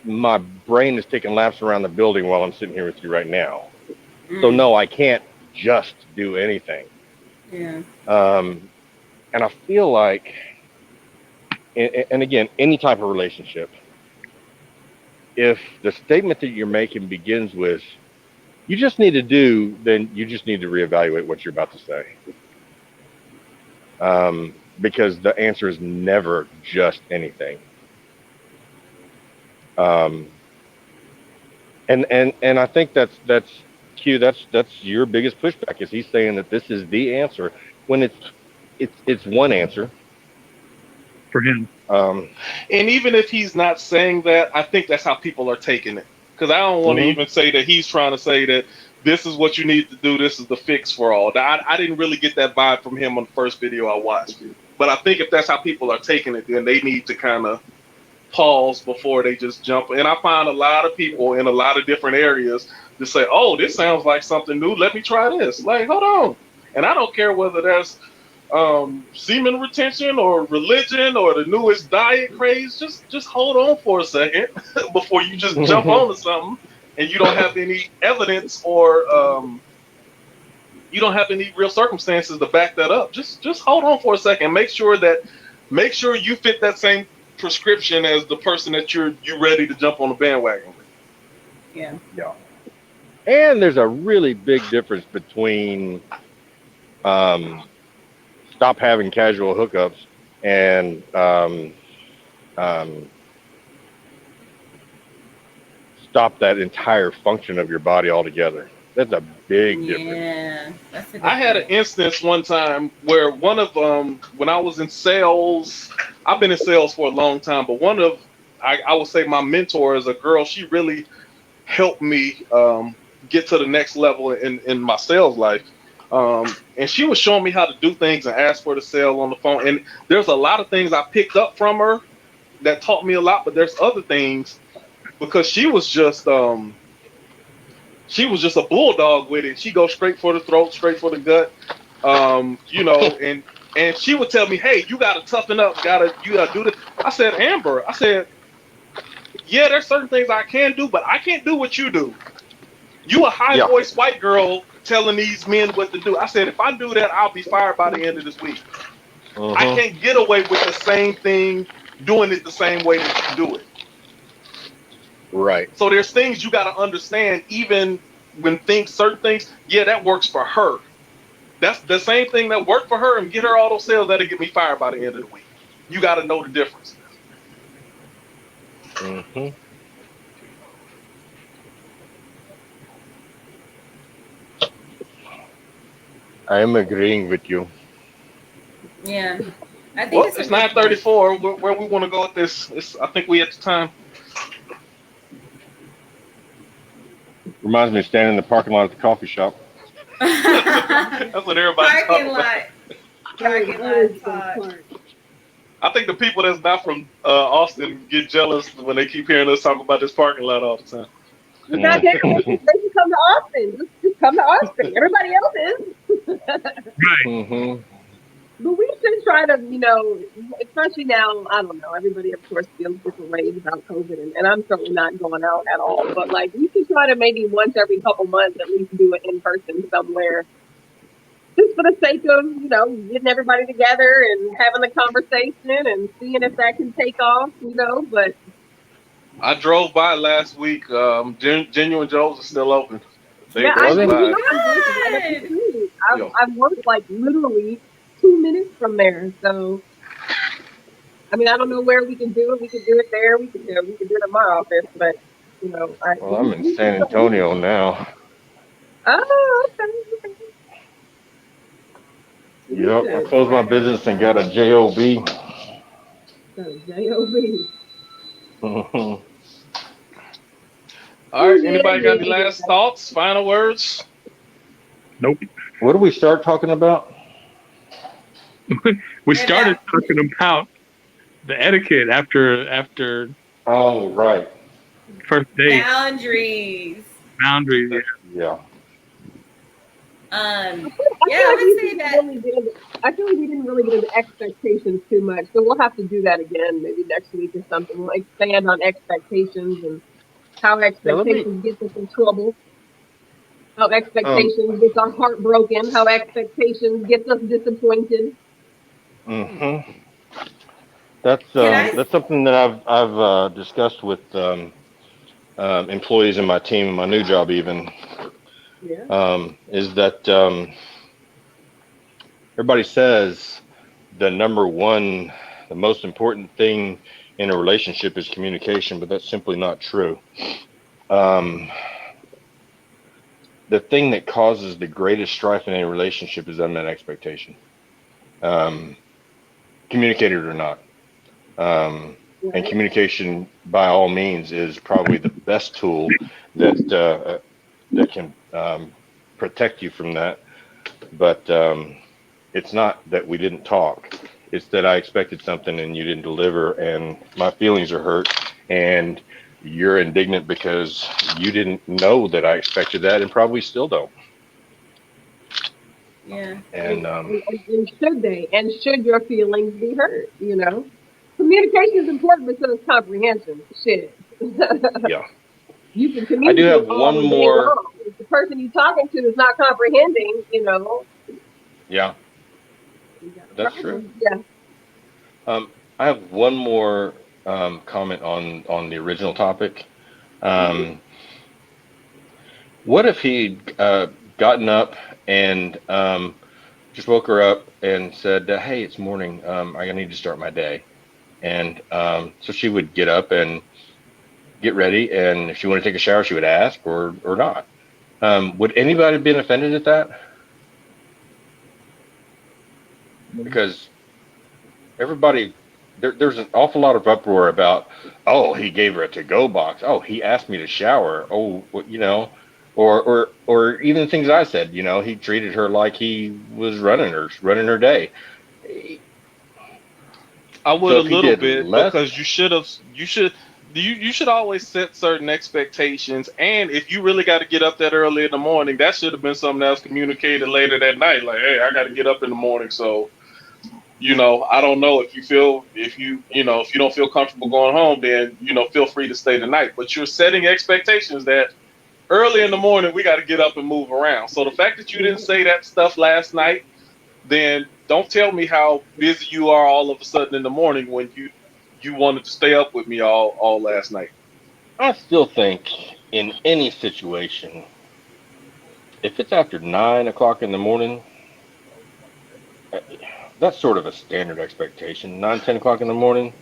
My brain is taking laps around the building while I'm sitting here with you right now. So no, I can't just do anything. Yeah. And I feel like, and again, any type of relationship, if the statement that you're making begins with, you just need to do, then you just need to reevaluate what you're about to say. Because the answer is never just anything. And I think that's Q. That's your biggest pushback, is he's saying that this is the answer when it's one answer For him. And even if he's not saying that, I think that's how people are taking it. Because I don't want to even say that he's trying to say that this is what you need to do. This is the fix for all. I didn't really get that vibe from him on the first video I watched. But I think if that's how people are taking it, then they need to kind of pause before they just jump. And I find a lot of people in a lot of different areas to say, oh, this sounds like something new. Let me try this. Like, hold on. And I don't care whether that's semen retention or religion or the newest diet craze. Just hold on for a second before you just jump onto something and you don't have any evidence or you don't have any real circumstances to back that up. Just hold on for a second. Make sure you fit that same prescription as the person that you're ready to jump on the bandwagon with. Yeah. Yeah. And there's a really big difference between stop having casual hookups and stop that entire function of your body altogether. That's a big difference. Yeah. I had an instance one time where one of when I was in sales, I've been in sales for a long time, but one of I would say my mentor is a girl. She really helped me get to the next level in my sales life. And she was showing me how to do things and ask for the sale on the phone. And there's a lot of things I picked up from her that taught me a lot, but there's other things because she was just a bulldog with it. She goes straight for the throat, straight for the gut. And she would tell me, hey, you gotta toughen up, you gotta do this. I said, Amber, yeah, there's certain things I can do, but I can't do what you do. You a high-voiced white girl telling these men what to do. I said, if I do that, I'll be fired by the end of this week. I can't get away with the same thing, doing it the same way that you do it. Right. So there's things you got to understand, even when certain things, yeah, that works for her. That's the same thing that worked for her and get her auto sales, that'll get me fired by the end of the week. You got to know the difference. I am agreeing with you. Yeah. I think it's 9:34. Where we want to go with this? I think we at the time. Reminds me of standing in the parking lot at the coffee shop. That's what everybody's talking about. Parking lot talk. I think the people that's not from Austin get jealous when they keep hearing us talk about this parking lot all the time. Not they can come to Austin. Just come to Austin. Everybody else is. Right. But we should try to, especially now, I don't know, everybody, of course, feels different ways about COVID, and I'm certainly not going out at all. But, we should try to maybe once every couple months at least do it in person somewhere. Just for the sake of, getting everybody together and having the conversation and seeing if that can take off, but... I drove by last week. Genuine Joe's is still open. I've worked literally 2 minutes from there. So, I don't know where we can do it. We could do it there. We could do it at my office. But I'm in San Antonio now. Oh, okay. Yep, I closed my business and got a job. So J-O-B. All right. Anybody got any last thoughts? Final words? Nope. What do we start talking about? We started talking about the etiquette after Oh, right. first date, Boundaries. boundaries. Yeah. I Yeah, feel I like would say didn't that. really get into, I feel like we didn't really get into expectations too much, so we'll have to do that again maybe next week or something. We'll expand on expectations and how Yeah. Let me. expectations get us in trouble, how Um. expectations get our heart broken, how expectations get us disappointed. hmm Can I? That's something that I've discussed with employees in my team, in my new job, even Yeah. is that everybody says the number one, the most important thing in a relationship is communication, but that's simply not true. Um, the thing that causes the greatest strife in a relationship is unmet expectation, um, communicated or not. And Right. communication, by all means, is probably the best tool that can protect you from that. But it's not that we didn't talk. It's that I expected something and you didn't deliver, and my feelings are hurt, and you're indignant because you didn't know that I expected that, and probably still don't. Yeah. And And should they? And should your feelings be heard? You know, communication is important, but so is comprehension. Shit. yeah, You can I do communicate have all one the day more. long. If the person you're talking to is not comprehending, Yeah, you got a that's true. problem. Yeah. I have one more comment on the original topic. Mhm. Um, what if he'd gotten up and just woke her up and said, "Hey, it's morning. I need to start my day." And so she would get up and get ready, and if she wanted to take a shower, she would ask or not. Would anybody have been offended at that? Because everybody, there's an awful lot of uproar about, oh, he gave her a to-go box. Oh, he asked me to shower. Oh, or even things I said. He treated her like he was running her day. I would So a if he little did bit less, because you should always set certain expectations, and if you really got to get up that early in the morning, that should have been something else communicated later that night. Like, hey, I got to get up in the morning, so I don't know if you don't feel comfortable going home, then feel free to stay the night. But you're setting expectations that early in the morning we got to get up and move around. So the fact that you didn't say that stuff last night, then don't tell me how busy you are all of a sudden in the morning when you wanted to stay up with me all last night. I still think in any situation, if it's after 9 o'clock in the morning, uh, that's sort of a standard expectation. 9, 10 o'clock in the morning.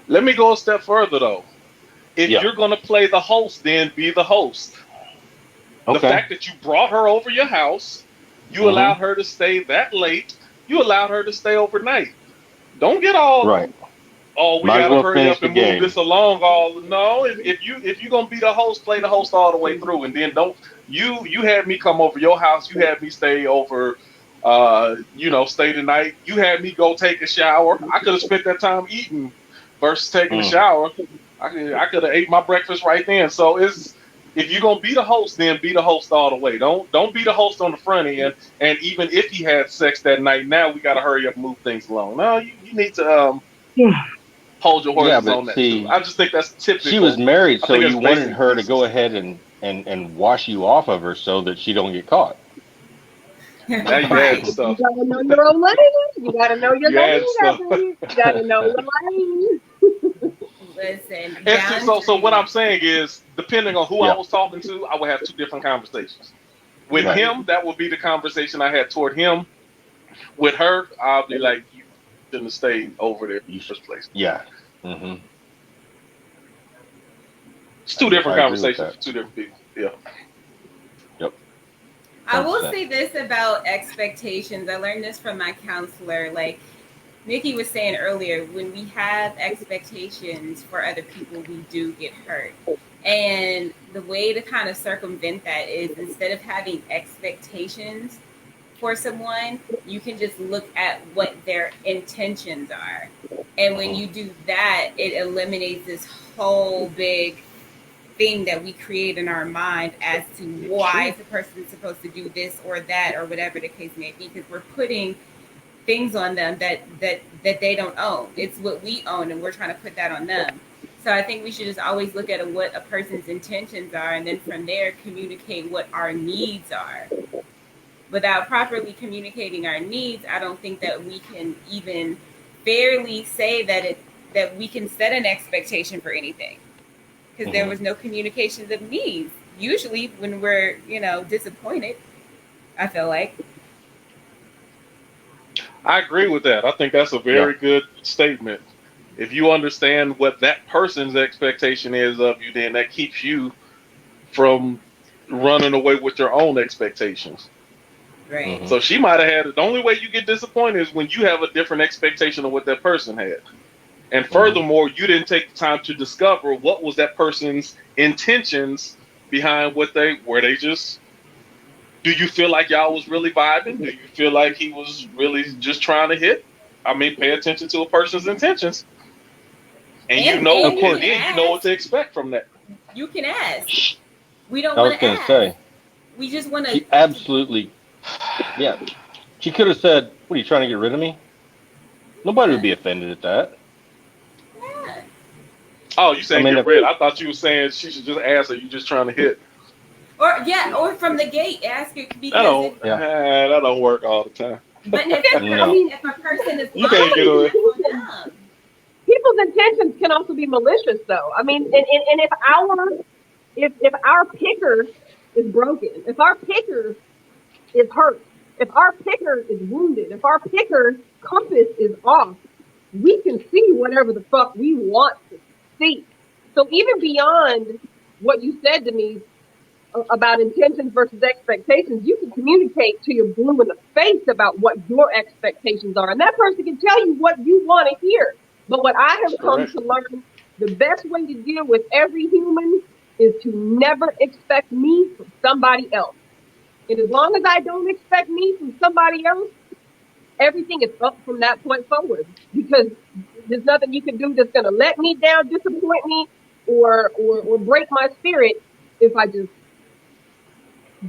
Let me go a step further though. If Yeah. you're gonna play the host, then be the host. The Okay. fact that you brought her over your house, you allowed Mm-hmm. her to stay that late, you allowed her to stay overnight. Don't get all, Right. oh, we Might as gotta well hurry finish up the and move this game. along. All no, if you're gonna be the host, play the host all the way through, and then don't you had me come over your house, you had me stay over, stay the night. You had me go take a shower. I could have spent that time eating versus taking a Mm. shower. I could have ate my breakfast right then. So if you're gonna be the host, then be the host all the way. Don't be the host on the front end. And even if he had sex that night, now we gotta hurry up and move things along. No, you need to hold your Yeah, horses but on that too. see, I just think that's she was typical. married, I so think that's you wanted basic her to go decency. ahead and wash you off of her so that she don't get caught. Now you adding Right. You stuff. gotta know your own lane. You gotta know your You adding lane, stuff. baby. You gotta know your lane. Listen, And so what I'm boundaries. saying is, depending on who I Yeah. was talking to, I would have two different conversations. With Right. him, that would be the conversation I had toward him. With her, I'll be like, you shouldn't have stayed over there in You the sh- first place. yeah. Mm-hmm. It's two different I agree with conversations that. for two different people. Yeah. Yep. I will 100%. say this about expectations. I learned this from my counselor. Like, Nikki was saying earlier, when we have expectations for other people, we do get hurt. And the way to kind of circumvent that is, instead of having expectations for someone, you can just look at what their intentions are. And when you do that, it eliminates this whole big thing that we create in our mind as to why is the person supposed to do this or that or whatever the case may be, because we're putting things on them that they don't own. It's what we own, and we're trying to put that on them. So I think we should just always look at what a person's intentions are, and then from there communicate what our needs are. Without properly communicating our needs, I don't think that we can even fairly say that we can set an expectation for anything, because there was no communications of needs. Usually when we're, disappointed, I feel like. I agree with that. I think that's a very good statement. If you understand what that person's expectation is of you, then that keeps you from running away with your own expectations. Right. So she might have had the only way you get disappointed is when you have a different expectation of what that person had. And furthermore, you didn't take the time to discover what was that person's intentions behind were they just, do you feel like y'all was really vibing? Do you feel like he was really just trying to hit? I mean, pay attention to a person's intentions. And you know what to expect from that. You can ask. We don't want to ask. Say, we just want to. Absolutely. Yeah. She could have said, "What, are you trying to get rid of me?" Nobody would be offended at that. Yeah. Oh, you saying get rid? I thought you were saying she should just ask, "Are you just trying to hit?" Or from the gate, ask it because that don't work all the time. But if a person is, you can't get away. People's intentions can also be malicious, though. I mean, and if our picker is broken, if our picker is hurt, if our picker is wounded, if our picker compass is off, we can see whatever the fuck we want to see. So even beyond what you said to me about intentions versus expectations, you can communicate to your blue in the face about what your expectations are, and that person can tell you what you want to hear. But what I have come to learn, the best way to deal with every human is to never expect me from somebody else. And as long as I don't expect me from somebody else, everything is up from that point forward, because there's nothing you can do that's going to let me down, disappoint me, or break my spirit if I just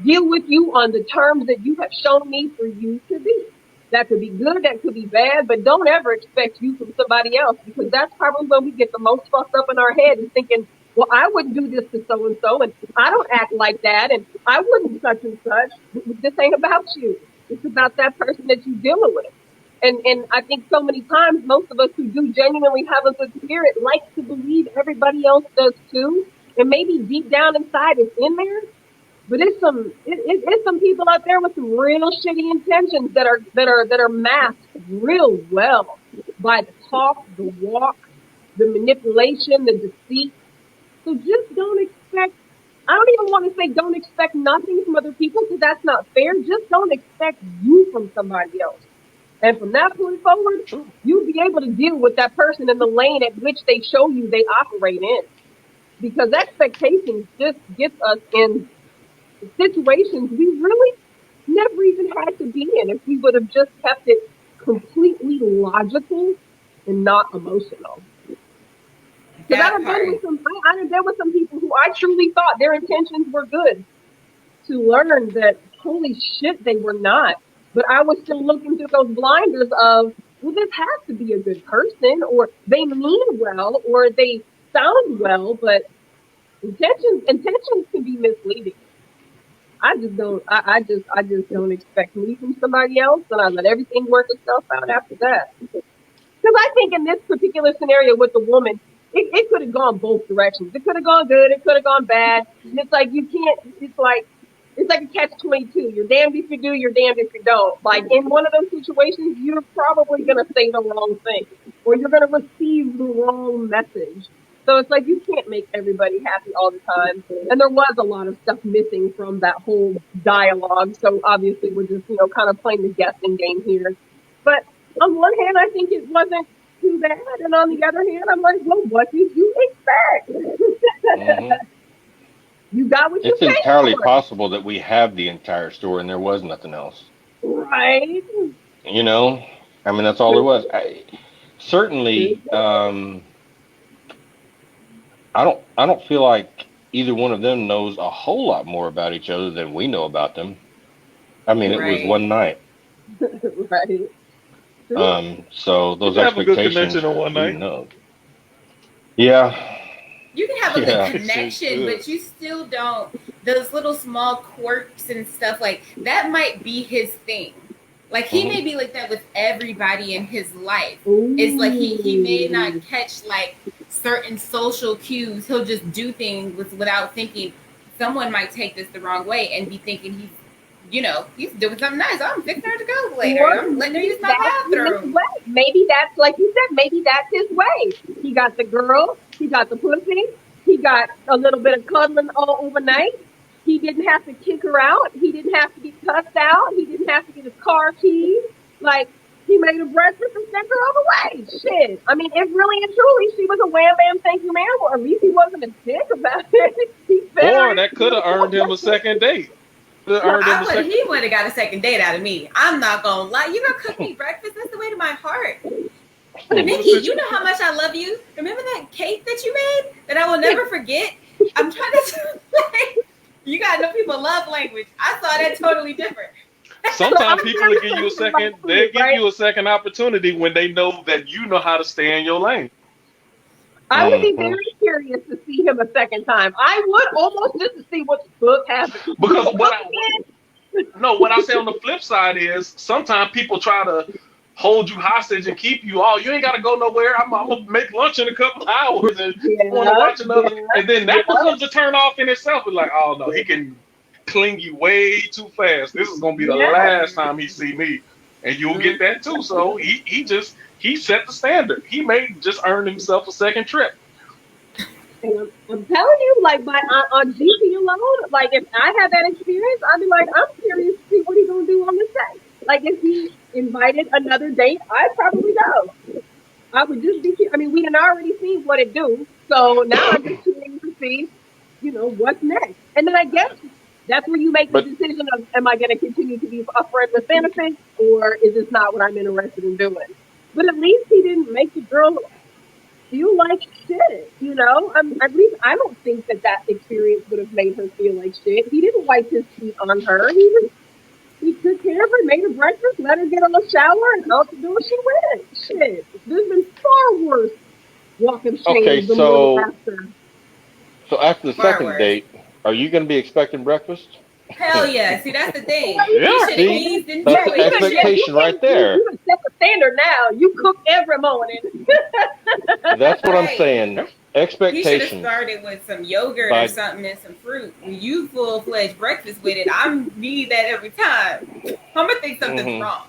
deal with you on the terms that you have shown me for you to be. That could be good, that could be bad, but don't ever expect you from somebody else, because that's probably when we get the most fucked up in our head and thinking, well, I wouldn't do this to so-and-so, and I don't act like that, and I wouldn't such and such. This ain't about you. It's about that person that you're dealing with. And I think so many times, most of us who do genuinely have a good spirit like to believe everybody else does too, and maybe deep down inside it's in there. But it's some people out there with some real shitty intentions that are masked real well by the talk, the walk, the manipulation, the deceit. So just don't expect. I don't even want to say don't expect nothing from other people, because that's not fair. Just don't expect you from somebody else. And from that point forward, you'll be able to deal with that person in the lane at which they show you they operate in. Because expectations just gets us in situations we really never even had to be in if we would have just kept it completely logical and not emotional. Because I done been with some people who I truly thought their intentions were good, to learn that holy shit they were not. But I was still looking through those blinders of, well, this has to be a good person, or they mean well, or they sound well, but intentions can be misleading. I just don't expect me from somebody else, and I let everything work itself out after that. Because I think in this particular scenario with the woman, it could have gone both directions. It could have gone good, it could have gone bad. And it's like it's like a catch-22. You're damned if you do, you're damned if you don't. Like in one of those situations, you're probably gonna say the wrong thing, or you're gonna receive the wrong message. So it's like you can't make everybody happy all the time. And there was a lot of stuff missing from that whole dialogue. So obviously we're just, kind of playing the guessing game here. But on one hand, I think it wasn't too bad, and on the other hand, I'm like, well, what did you expect? Hmm. You got what you It's paid entirely for, possible that we have the entire story and there was nothing else. right? You know, I mean, that's all there was. Certainly, I don't feel like either one of them knows a whole lot more about each other than we know about them. I mean, it was Right. one night. Right. True. So You those can have a good expectations, connection in one who night. knows? Yeah, You can have a good yeah. Seems connection, good. but you still don't. Those little small quirks and stuff like that might be his thing. Like he Hmm. may be like that with everybody in his life. It's like he may not Ooh. catch like certain social cues. He'll just do things without thinking. Someone might take this the wrong way and be thinking he's doing something nice. I'm fixing her to go later. Or I'm letting her maybe use my that's his bathroom. way. Maybe that's, like you said, maybe that's his way. He got the girl, he got the pussy, he got a little bit of cuddling all overnight. He didn't have to kick her out. He didn't have to get cussed out. He didn't have to get his car keys. Like, he made her breakfast and sent her on the way. Shit. I mean, if really and truly she was a wham bam thank you ma'am, or at least he wasn't a dick about it. He fed her Or and that could have earned him a second date. Could have well, earned him a second. He would have got a second date out of me. I'm not gonna lie. You gonna cook me breakfast? That's the way to my heart. Nikki, you know how much I love you. Remember that cake that you made that I will never forget? I'm trying to you gotta know people love language. I saw that totally different. Sometimes people will give you a second. They'll give you a second opportunity when they know that you know how to stay in your lane. I would be Hmm. very curious to see him a second time. I would almost just to see what the fuck happened. Because what I say on the flip side is sometimes people try to hold you hostage and keep you all. You ain't got to go nowhere. I'm gonna make lunch in a couple of hours, and you want to Yeah, watch another. And then that yeah, becomes a turn off in itself. It's like, oh no, he can cling you way too fast. This is gonna be the yeah. last time he see me, and you'll get that too. So he set the standard. He may just earn himself a second trip. And I'm telling you, like on GP alone, like if I had that experience, I'd be like, I'm curious to see what he's gonna do on this day. Like if he invited another date, I'd probably go. I would just be. I mean, we had already seen what it do, so now I'm just curious to see, what's next. And then I guess that's where you make the But decision of, am I going to continue to be a friend with benefits, or is this not what I'm interested in doing? But at least he didn't make the girl feel like shit. At least I don't think that experience would have made her feel like shit. He didn't wipe his feet on her. He took care of her, made her breakfast, let her get a little shower, and out the door she went. Shit, there's been far worse walk of okay, shame the morning so after. after the Far second worse. date, are you going to be expecting breakfast? Hell yeah. See, that's the thing. Well, He Yeah. should have See, eased into that's yeah, the it. He should expectation right there. you set the standard now. You cook every morning. That's what I'm right. saying. He should have Expectations started with some yogurt or by something and some fruit. When you full fledged breakfast with it, I need that every time. I'm gonna think something's hmm wrong.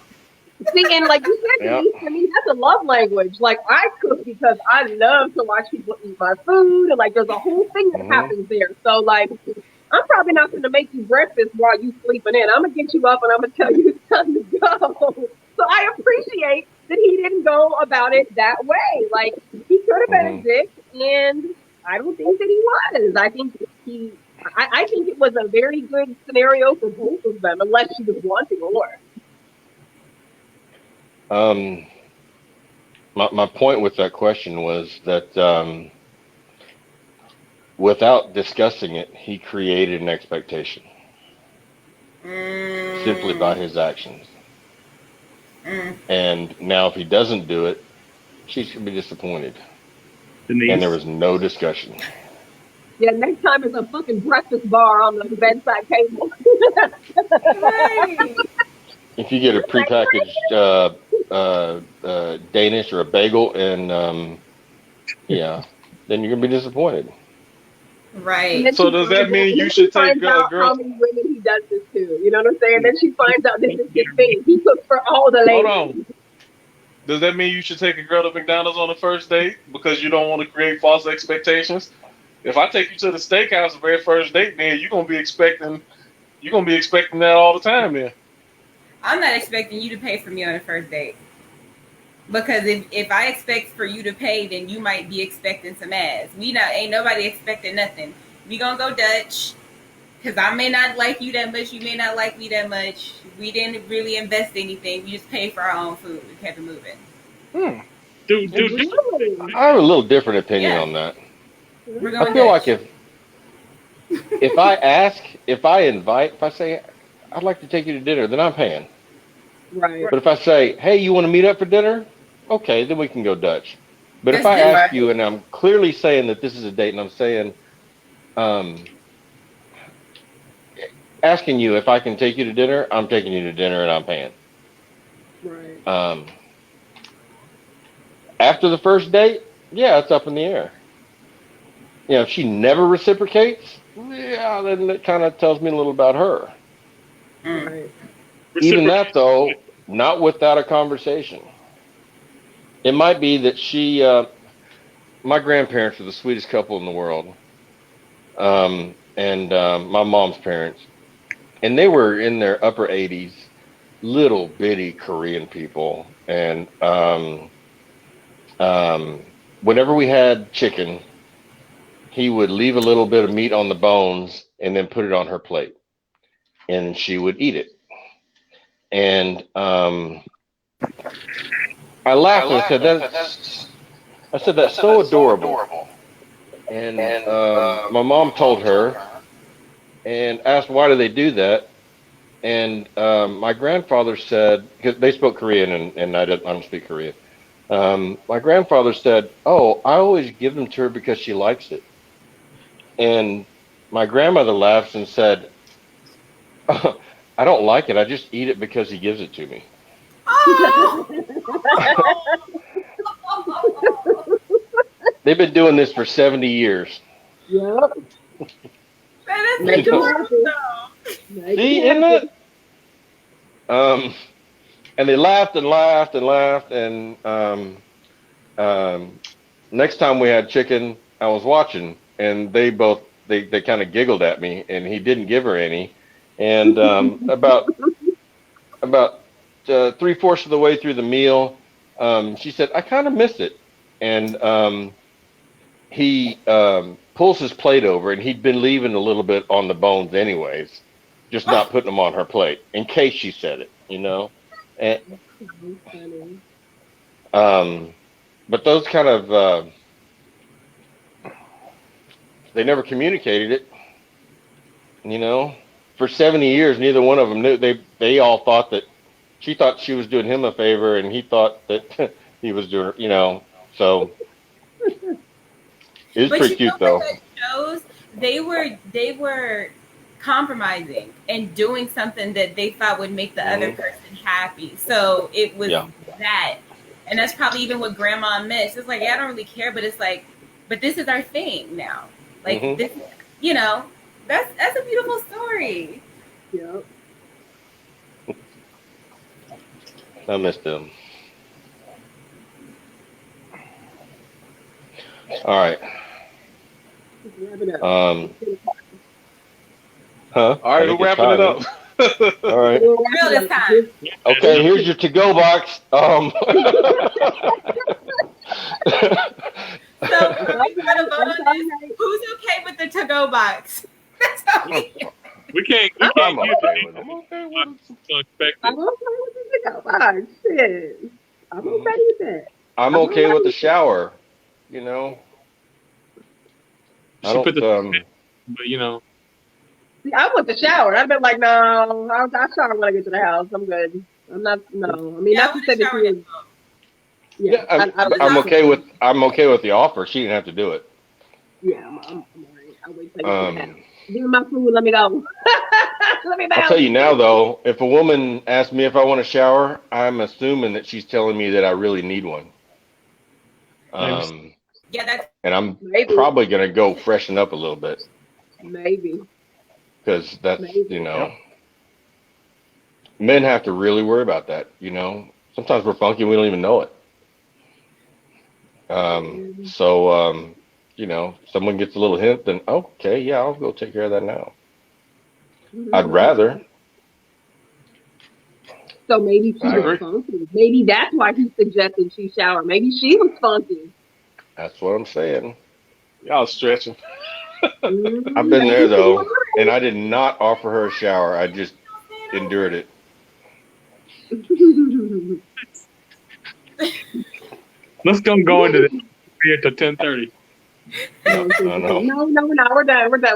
See, and like you said, yeah. Denise, to me, that's a love language. Like, I cook because I love to watch people eat my food, and like, there's a whole thing that hmm happens there. So, like, I'm probably not going to make you breakfast while you sleeping in. I'm going to get you up and I'm going to tell you it's time to go. So I appreciate that he didn't go about it that way. Like, he could have been hmm a dick, and I don't think that he was. I think it was a very good scenario for both of them, unless she was wanting more. Um, my point with that question was that without discussing it, he created an expectation simply by Mm, his actions. mm. And now, if he doesn't do it, she's going to be disappointed. And there Denise. was no discussion. Yeah, next time it's a fucking breakfast bar on the bedside table. Right. If you get a Like, prepackaged Danish or a bagel, and yeah, then you're going to be disappointed. and Right. then So she does that finds out, mean and you then she should take finds a out how girl? many women he does this to. You know what I'm saying? Then she finds out this is his thing. He cooks for all the Hold ladies. on. Does that mean you should take a girl to McDonald's on the first date because you don't want to create false expectations? If I take you to the steakhouse the very first date, then you're gonna be expecting that all the time. Then I'm not expecting you to pay for me on the first date. Because if I expect for you to pay, then you might be expecting some ass. Ain't nobody expecting nothing. We gonna go Dutch. Because I may not like you that much, you may not like me that much. We didn't really invest anything. We just paid for our own food. We kept it moving. I have a little different opinion Yeah. on that. We're I going feel Dutch. like if I ask, if I invite, if I say I'd like to take you to dinner, then I'm paying. Right. But if I say, hey, you want to meet up for dinner? Okay, then we can go Dutch. But if That's I ask different. you and I'm clearly saying that this is a date and I'm saying, um, asking you if I can take you to dinner, I'm taking you to dinner and I'm paying. Right. After the first date, yeah, it's up in the air. You know, if she never reciprocates, yeah, then it kind of tells me a little about her. Right. Even that, though, not without a conversation. It might be that my grandparents are the sweetest couple in the world, and my mom's parents, and they were in their upper 80s, little bitty Korean people, and whenever we had chicken, he would leave a little bit of meat on the bones and then put it on her plate, and she would eat it. And I laughed and I said, that's so adorable. And my mom told her and asked, why do they do that? And my grandfather said, because they spoke Korean and I don't speak Korean. My grandfather said, oh, I always give them to her because she likes it. And my grandmother laughed and said, I don't like it. I just eat it because he gives it to me. Oh! They've been doing this for 70 years. Yep. That is Make it adorable, happen. though. Make See, it isn't happen. it? And they laughed and laughed and laughed. And next time we had chicken, I was watching, and they kind of giggled at me, and he didn't give her any. And about 3/4 of the way through the meal, she said, "I kind of missed it." And he pulls his plate over, and he'd been leaving a little bit on the bones, anyways, just not putting them on her plate in case she said it, you know. And Funny. but those kind of they never communicated it, you know. For 70 years, neither one of them knew. They all thought that she thought she was doing him a favor, and he thought that he was doing, you know. So it was But pretty you know cute, what though. that shows? They were compromising and doing something that they thought would make the other person happy. So it was that. And that's probably even what grandma missed. It's like, yeah, I don't really care, but it's like, but this is our thing now. Like this, you know, that's a beautiful story. Yep. I missed them. All right. Wrap it up. Huh? All right, we're wrapping it up. All right. Real this time. Okay, here's your to-go box. So we gotta vote on this. Who's okay with the to-go box? That's all We can't I'm give okay it with it. unexpected. I'm okay with the pickup box. Shit. I'm okay with that. I'm okay with the shower. You know. I She put don't. but you know, See, I want the shower. I've been like, no, I'll shower when I get to the house. I'm good. I'm not. No, I mean, Yeah, not I to say want that to shower she is. Yeah, I'm okay with. I'm okay with the offer. She didn't have to do it. Yeah, I'm all right. I'll wait till you get to the house. Give me my food. Let me go. Let me bounce. I'll tell you now, though, if a woman asks me if I want to shower, I'm assuming that she's telling me that I really need one. Yeah, that's And I'm probably gonna go freshen up a little bit maybe because that's you know, men have to really worry about that. You know, sometimes we're funky and we don't even know it. So you know, someone gets a little hint, then okay, yeah, I'll go take care of that now. I'd rather. So maybe she I was agree. funky. Maybe that's why he suggested she shower. Maybe she was funky. That's what I'm saying. Y'all stretching. I've been there Maybe she though, was and I did not offer her a shower. I just endured it. Let's go into this here till 10:30. No, no, no. No.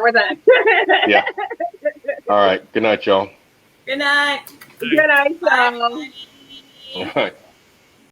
We're done. Yeah. All right. Good night, y'all. Good night. Good night, Bye, y'all. everybody. All right.